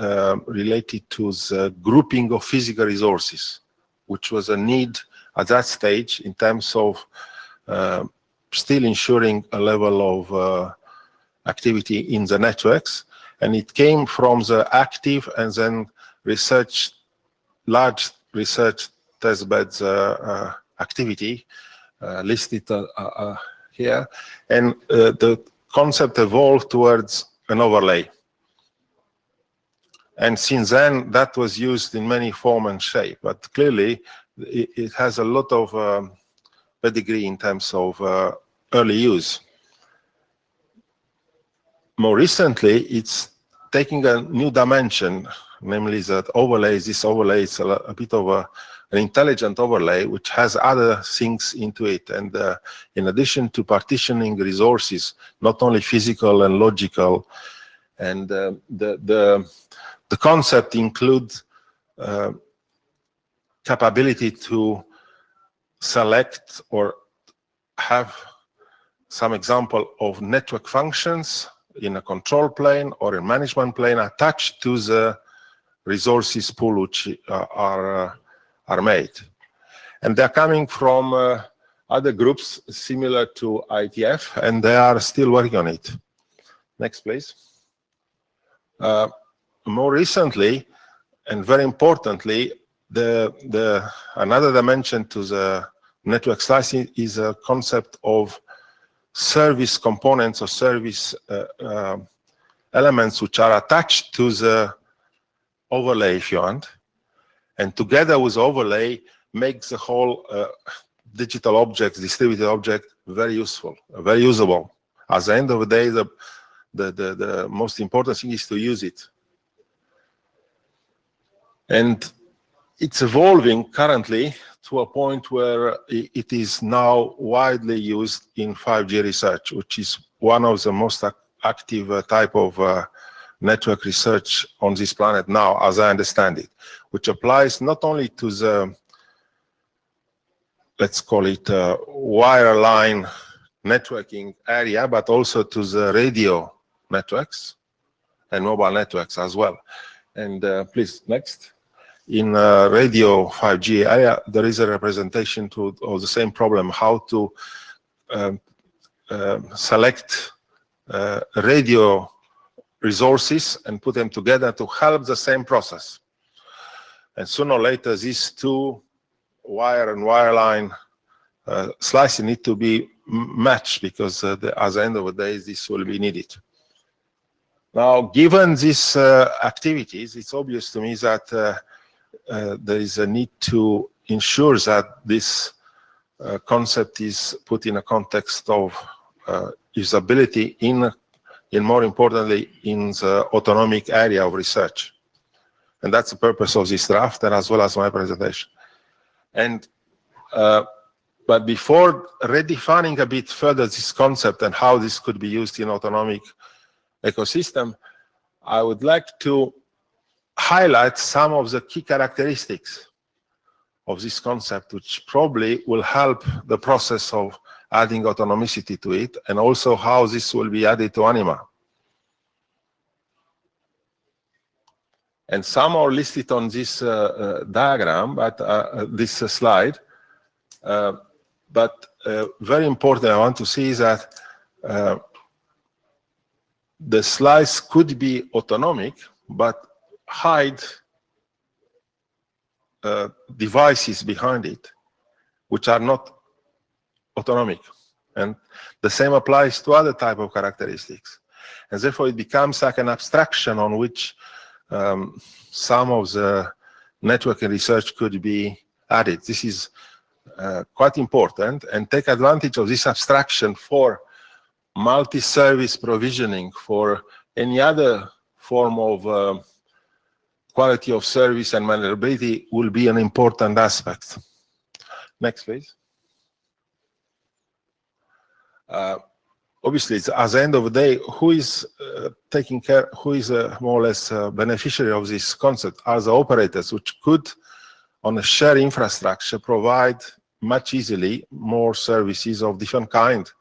S7: related to the grouping of physical resources, which was a need at that stage in terms of still ensuring a level of activity in the networks. And it came from the active and then large research testbeds activity listed here. And the concept evolved towards an overlay. And since then, that was used in many form and shape. But clearly, it has a lot of pedigree in terms of early use. More recently, it's taking a new dimension, namely that this overlay is a bit of an intelligent overlay which has other things into it. And in addition to partitioning resources, not only physical and logical, and the concept includes capability to select or have some example of network functions in a control plane or a management plane attached to the resources pool which are made. And they're coming from other groups similar to IETF, and they are still working on it. Next, please. More recently, and very importantly, another dimension to the network slicing is a concept of service components or service elements which are attached to the overlay, if you want, and together with overlay makes the whole digital object, distributed object, very useful, very usable. At the end of the day, the most important thing is to use it. And it's evolving currently to a point where it is now widely used in 5G research, which is one of the most active type of network research on this planet now, as I understand it, which applies not only to the, let's call it wireline networking area, but also to the radio networks and mobile networks as well. And please, next. In radio 5G area, there is a representation of the same problem, how to select radio resources and put them together to help the same process. And sooner or later, these two wire and wireline slicing need to be matched, because at the end of the day, this will be needed. Now, given these activities, it's obvious to me that there is a need to ensure that this concept is put in a context of usability in more importantly, in the autonomic area of research. And that's the purpose of this draft, and as well as my presentation. And but before redefining a bit further this concept and how this could be used in autonomic ecosystem, I would like to highlight some of the key characteristics of this concept, which probably will help the process of adding autonomicity to it, and also how this will be added to Anima. And some are listed on this diagram, but this slide. But very important, I want to see that the slice could be autonomic, but hide devices behind it, which are not autonomic. And the same applies to other type of characteristics. And therefore, it becomes like an abstraction on which some of the networking research could be added. This is quite important, and take advantage of this abstraction for multi-service provisioning, for any other form of quality of service and manageability will be an important aspect. Next, please. Obviously, it's, at the end of the day, who is taking care, who is more or less beneficiary of this concept are the operators, which could, on a shared infrastructure, provide much easily more services of different kind,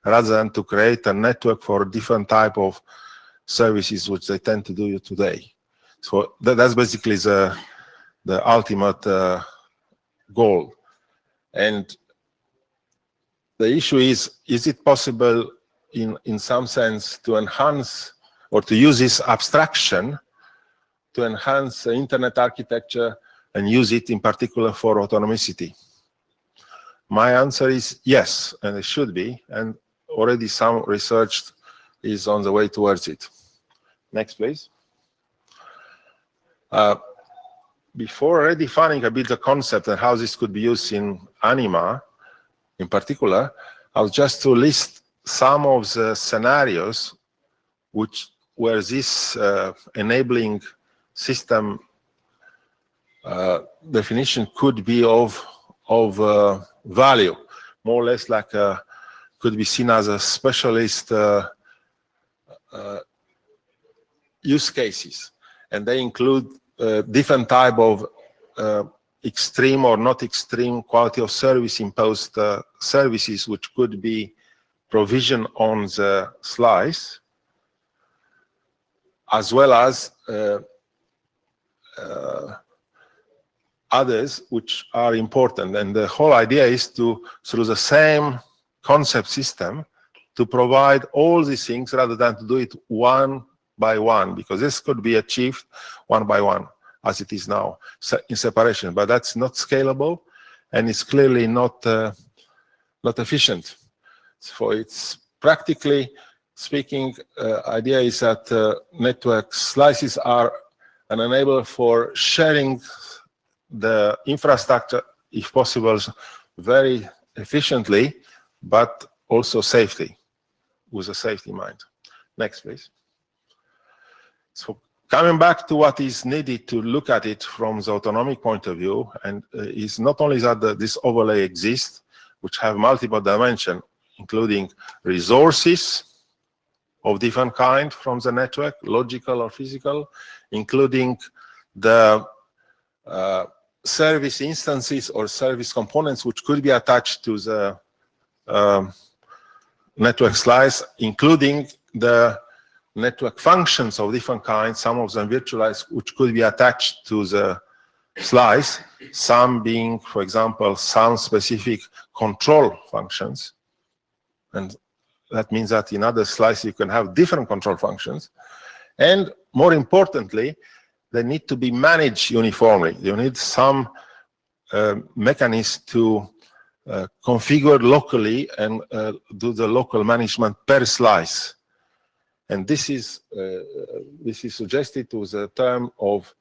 S7: rather than to create a network for different type of services, which they tend to do today. So that's basically the ultimate goal. And the issue is it possible in some sense to enhance or to use this abstraction to enhance the internet architecture and use it in particular for autonomicity? My answer is yes, and it should be, and already some research is on the way towards it. Next, please. Before redefining a bit the concept and how this could be used in Anima, in particular, I'll just to list some of the scenarios where this enabling system definition could be of value, more or less like could be seen as a specialist use cases, and they include different type of extreme or not extreme quality of service imposed services, which could be provision on the slice, as well as others which are important. And the whole idea is to, through the same concept system, to provide all these things rather than to do it one by one, because this could be achieved one by one as it is now in separation, but that's not scalable and it's clearly not efficient. So it's practically speaking, idea is that network slices are an enabler for sharing the infrastructure, if possible, very efficiently, but also safely, with a safety mind. Next, please. So coming back to what is needed to look at it from the autonomic point of view, and is not only that this overlay exists, which have multiple dimensions, including resources of different kind from the network, logical or physical, including the service instances or service components which could be attached to the network slice, including the network functions of different kinds, some of them virtualized, which could be attached to the slice, some being, for example, some specific control functions. And that means that in other slices you can have different control functions. And more importantly, they need to be managed uniformly. You need some mechanism to configure locally and do the local management per slice. And this is suggested to the term of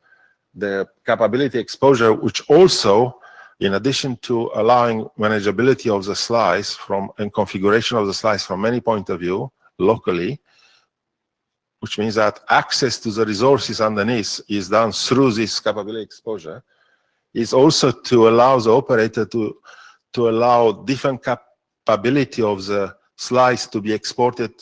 S7: the capability exposure, which also, in addition to allowing manageability of the slice and configuration of the slice from any point of view locally, which means that access to the resources underneath is done through this capability exposure, is also to allow the operator to allow different capability of the slice to be exported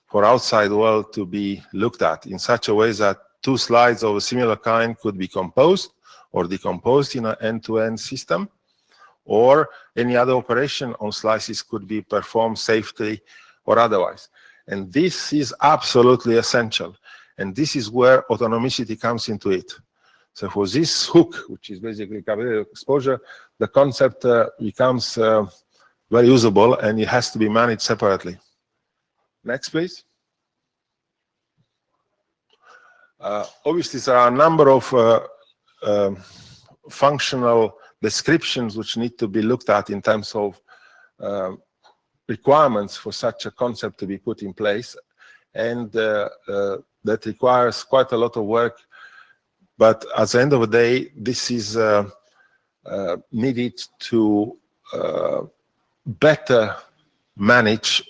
S7: for outside world to be looked at in such a way that two slides of a similar kind could be composed or decomposed in an end-to-end system, or any other operation on slices could be performed safely or otherwise. And this is absolutely essential. And this is where autonomicity comes into it. So for this hook, which is basically capability exposure, the concept becomes very usable and it has to be managed separately. Next, please. Obviously, there are a number of functional descriptions which need to be looked at in terms of requirements for such a concept to be put in place. And that requires quite a lot of work. But at the end of the day, this is needed to better manage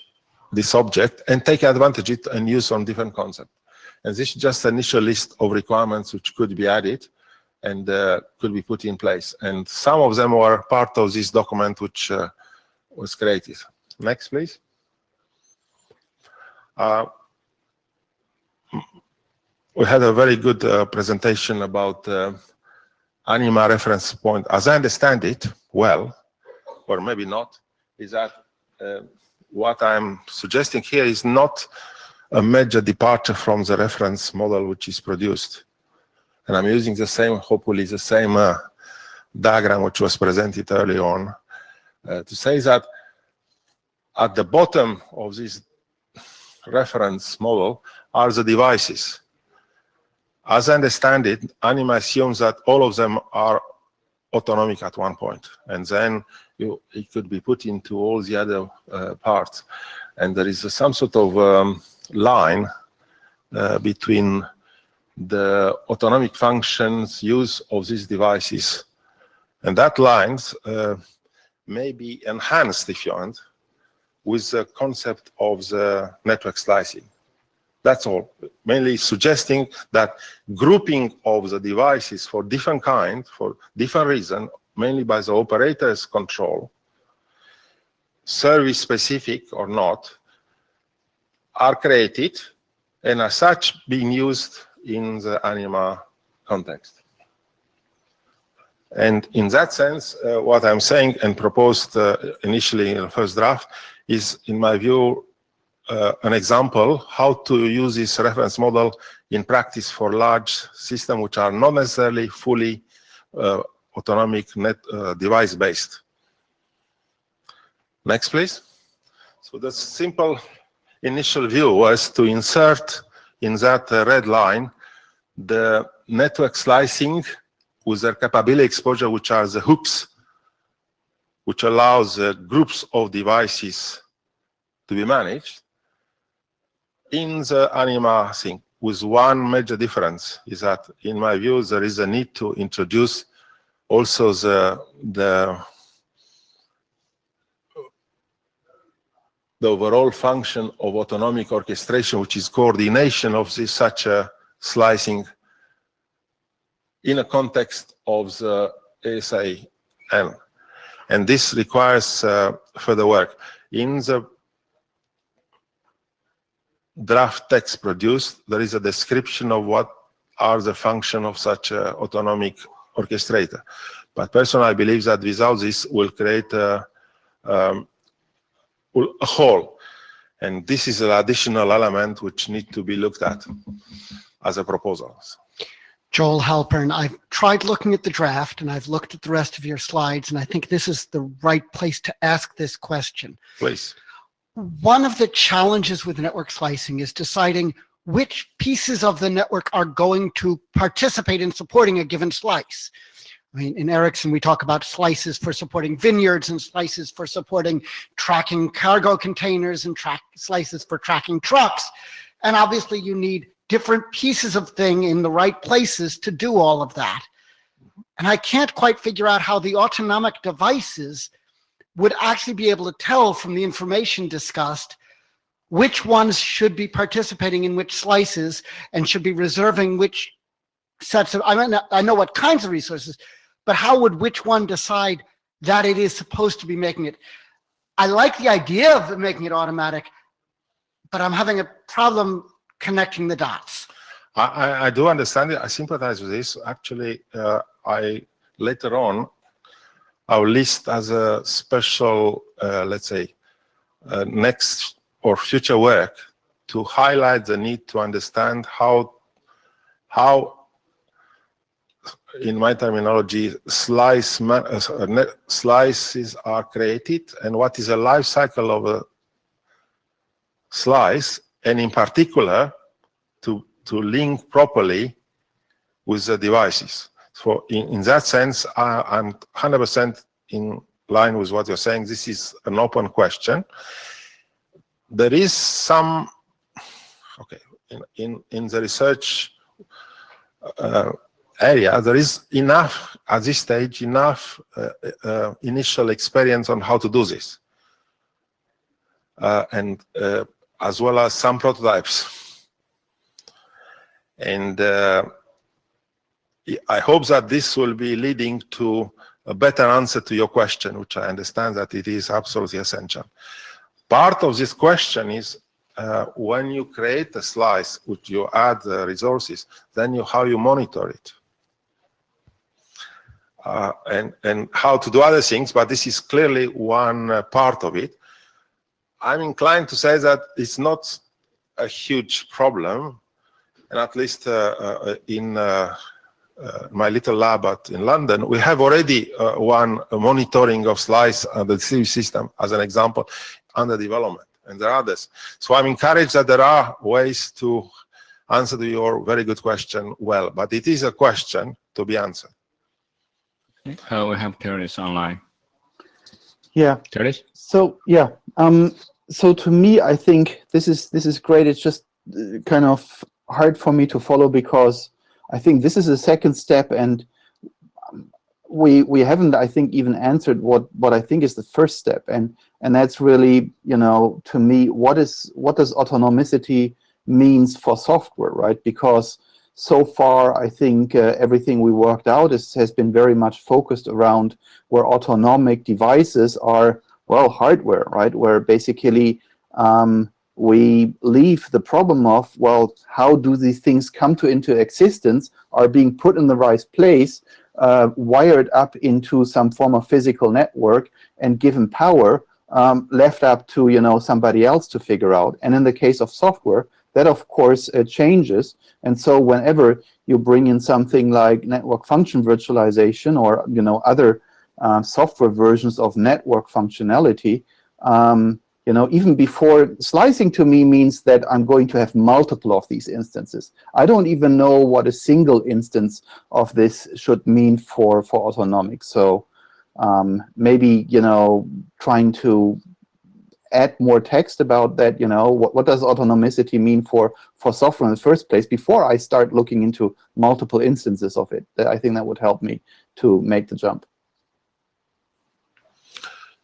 S7: this object and take advantage of it and use on different concepts. And this is just an initial list of requirements which could be added and could be put in place. And some of them were part of this document which was created. Next, please. We had a very good presentation about Anima reference point. As I understand it, well, or maybe not, is that what I'm suggesting here is not a major departure from the reference model which is produced. And I'm using the same, hopefully the same diagram which was presented early on to say that at the bottom of this reference model are the devices. As I understand it, Anima assumes that all of them are autonomic at one point, and then it could be put into all the other parts. And there is some sort of line between the autonomic functions use of these devices. And that lines may be enhanced, if you want, with the concept of the network slicing. That's all. Mainly suggesting that grouping of the devices for different kind, for different reason, mainly by the operator's control, service specific or not, are created and as such being used in the Anima context. And in that sense, what I'm saying and proposed initially in the first draft is, in my view, an example how to use this reference model in practice for large systems which are not necessarily fully autonomic device-based. Next, please. So the simple initial view was to insert in that red line the network slicing with their capability exposure, which are the hooks, which allows groups of devices to be managed in the Anima thing, with one major difference is that, in my view, there is a need to introduce also the overall function of autonomic orchestration, which is coordination of this such a slicing in a context of the ASIN. And this requires further work. In the draft text produced, there is a description of what are the functions of such an autonomic orchestrator. But personally, I believe that without this, we'll create a hole. And this is an additional element which needs to be looked at as a proposal.
S4: Joel Halpern, I've tried looking at the draft and I've looked at the rest of your slides, and I think this is the right place to ask this question.
S7: Please.
S4: One of the challenges with network slicing is deciding which pieces of the network are going to participate in supporting a given slice. I mean, in Ericsson, we talk about slices for supporting vineyards and slices for supporting tracking cargo containers and slices for tracking trucks. And obviously you need different pieces of thing in the right places to do all of that. And I can't quite figure out how the autonomic devices would actually be able to tell from the information discussed which ones should be participating in which slices and should be reserving which sets of, I know what kinds of resources, but how would which one decide that it is supposed to be making it? I like the idea of making it automatic, but I'm having a problem connecting the dots.
S7: I do understand it. I sympathize with this. Actually, I later on, I'll list as a special, let's say, next or future work to highlight the need to understand how in my terminology, slices are created and what is the life cycle of a slice, and in particular, to link properly with the devices. So in that sense, I'm 100% in line with what you're saying. This is an open question. There is some, okay, in the research area, there is enough, at this stage, enough initial experience on how to do this. And as well as some prototypes. And I hope that this will be leading to a better answer to your question, which I understand that it is absolutely essential. Part of this question is when you create a slice, which you add resources, then how you monitor it. And how to do other things, but this is clearly one part of it. I'm inclined to say that it's not a huge problem, and at least in my little lab in London, we have already one monitoring of slice the system as an example under development, and there are others. So I'm encouraged that there are ways to answer to your very good question well, but it is a question to be answered.
S2: We have Terence online.
S6: Yeah.
S2: Terence?
S6: So yeah. So to me, I think this is great. It's just kind of hard for me to follow because I think this is a second step, and we haven't, I think, even answered what I think is the first step, and that's really, you know, to me, what does autonomicity means for software, right? Because so far, I think everything we worked out has been very much focused around where autonomic devices are, well, hardware, right? Where basically we leave the problem of, well, how do these things come into existence, are being put in the right place, wired up into some form of physical network and given power, left up to, you know, somebody else to figure out. And in the case of software, that of course changes. And so whenever you bring in something like network function virtualization or, you know, other software versions of network functionality, you know, even before slicing to me means that I'm going to have multiple of these instances. I don't even know what a single instance of this should mean for autonomic. So maybe, you know, trying to add more text about that, you know, what does autonomicity mean for software in the first place before I start looking into multiple instances of it. I think that would help me to make the jump.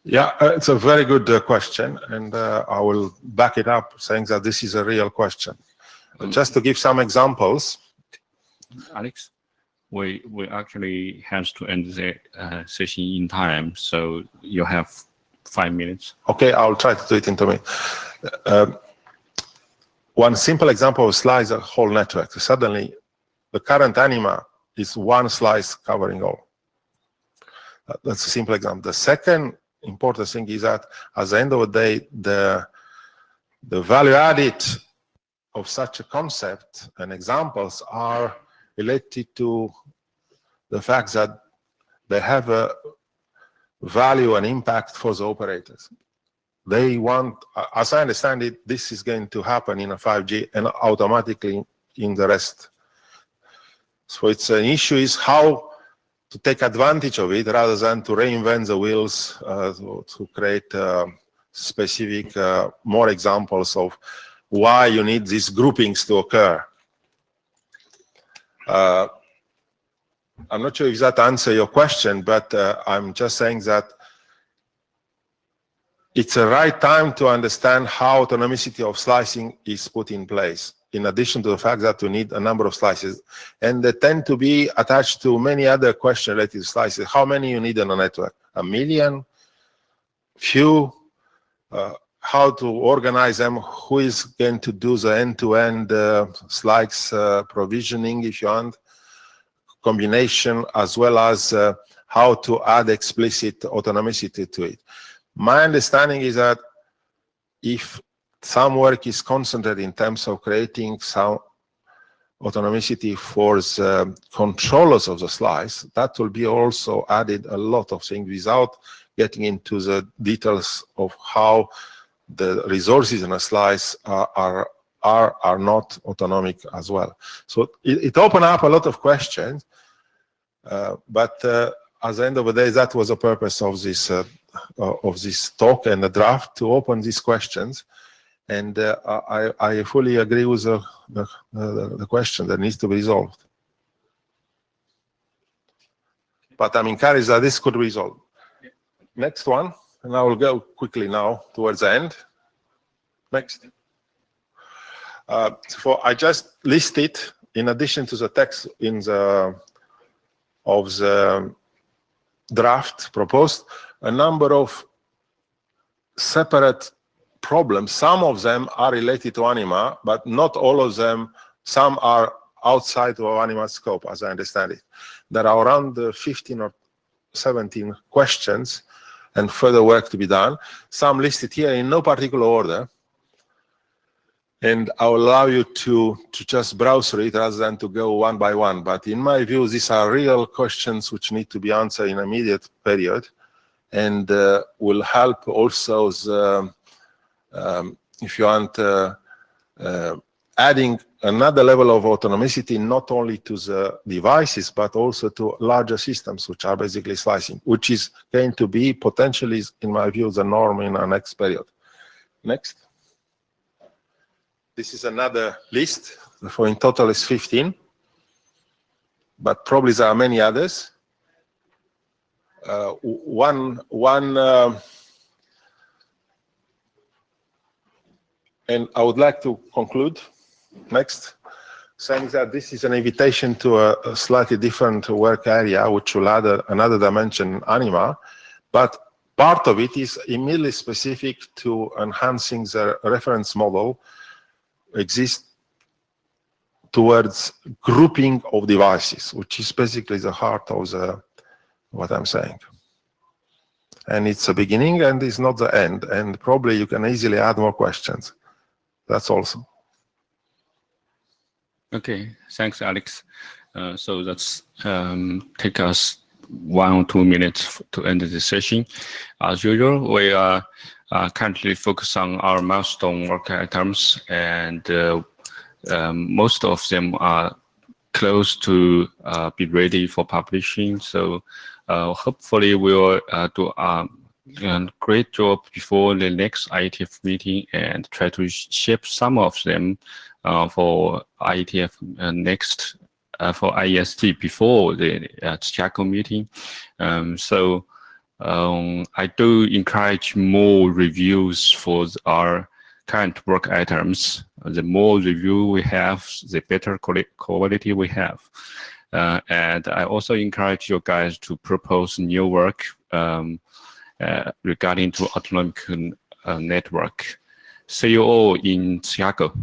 S7: Yeah, it's a very good question, and I will back it up saying that this is a real question. Just to give some examples.
S2: Alex, we actually have to end the session in time, so you have 5 minutes.
S7: Okay, I'll try to do it in 2 minutes. One simple example of slice a whole network. Suddenly, the current Anima is one slice covering all. That's a simple example. The second important thing is that at the end of the day, the value added of such a concept and examples are related to the fact that they have a value and impact for the operators. They want, as I understand it, this is going to happen in a 5G and automatically in the rest. So it's an issue is how to take advantage of it rather than to reinvent the wheels, to create specific more examples of why you need these groupings to occur. I'm not sure if that answers your question, but I'm just saying that it's the right time to understand how autonomicity of slicing is put in place, in addition to the fact that you need a number of slices. And they tend to be attached to many other questions related to slices. How many you need on a network? 1 million? Few? How to organize them? Who is going to do the end-to-end slice provisioning, if you want? Combination, as well as how to add explicit autonomicity to it. My understanding is that if some work is concentrated in terms of creating some autonomicity for the controllers of the slice, that will be also added a lot of things without getting into the details of how the resources in a slice are not autonomic as well. So it opened up a lot of questions, but at the end of the day, that was the purpose of this talk and the draft, to open these questions. And I fully agree with the question that needs to be resolved. But I'm encouraged that this could be resolved. Next one, and I will go quickly now towards the end. Next. I just listed, in addition to the text of the draft proposed, a number of separate problems. Some of them are related to Anima, but not all of them. Some are outside of Anima's scope, as I understand it. There are around 15 or 17 questions and further work to be done. Some listed here in no particular order. And I will allow you to just browse through it rather than to go one by one. But in my view, these are real questions which need to be answered in an immediate period, and will help also the, if you want, adding another level of autonomicity, not only to the devices, but also to larger systems, which are basically slicing, which is going to be potentially, in my view, the norm in our next period. Next. This is another list, for in total is 15, but probably there are many others. And I would like to conclude Next. Saying that this is an invitation to a slightly different work area, which will add another dimension, Anima, but part of it is immediately specific to enhancing the reference model exists towards grouping of devices, which is basically the heart of what I'm saying. And it's a beginning and it's not the end. And probably you can easily add more questions. That's also.
S2: Okay, thanks, Alex. So that's take us 1 or 2 minutes to end the session. As usual, we are currently focused on our milestone work items, and most of them are close to be ready for publishing. So hopefully we'll do a great job before the next IETF meeting and try to ship some of them for IETF next for IEST before the Chicago meeting. So I do encourage more reviews for our current work items. The more review we have, the better quality we have. And I also encourage you guys to propose new work regarding to autonomic network. See you all in Chicago.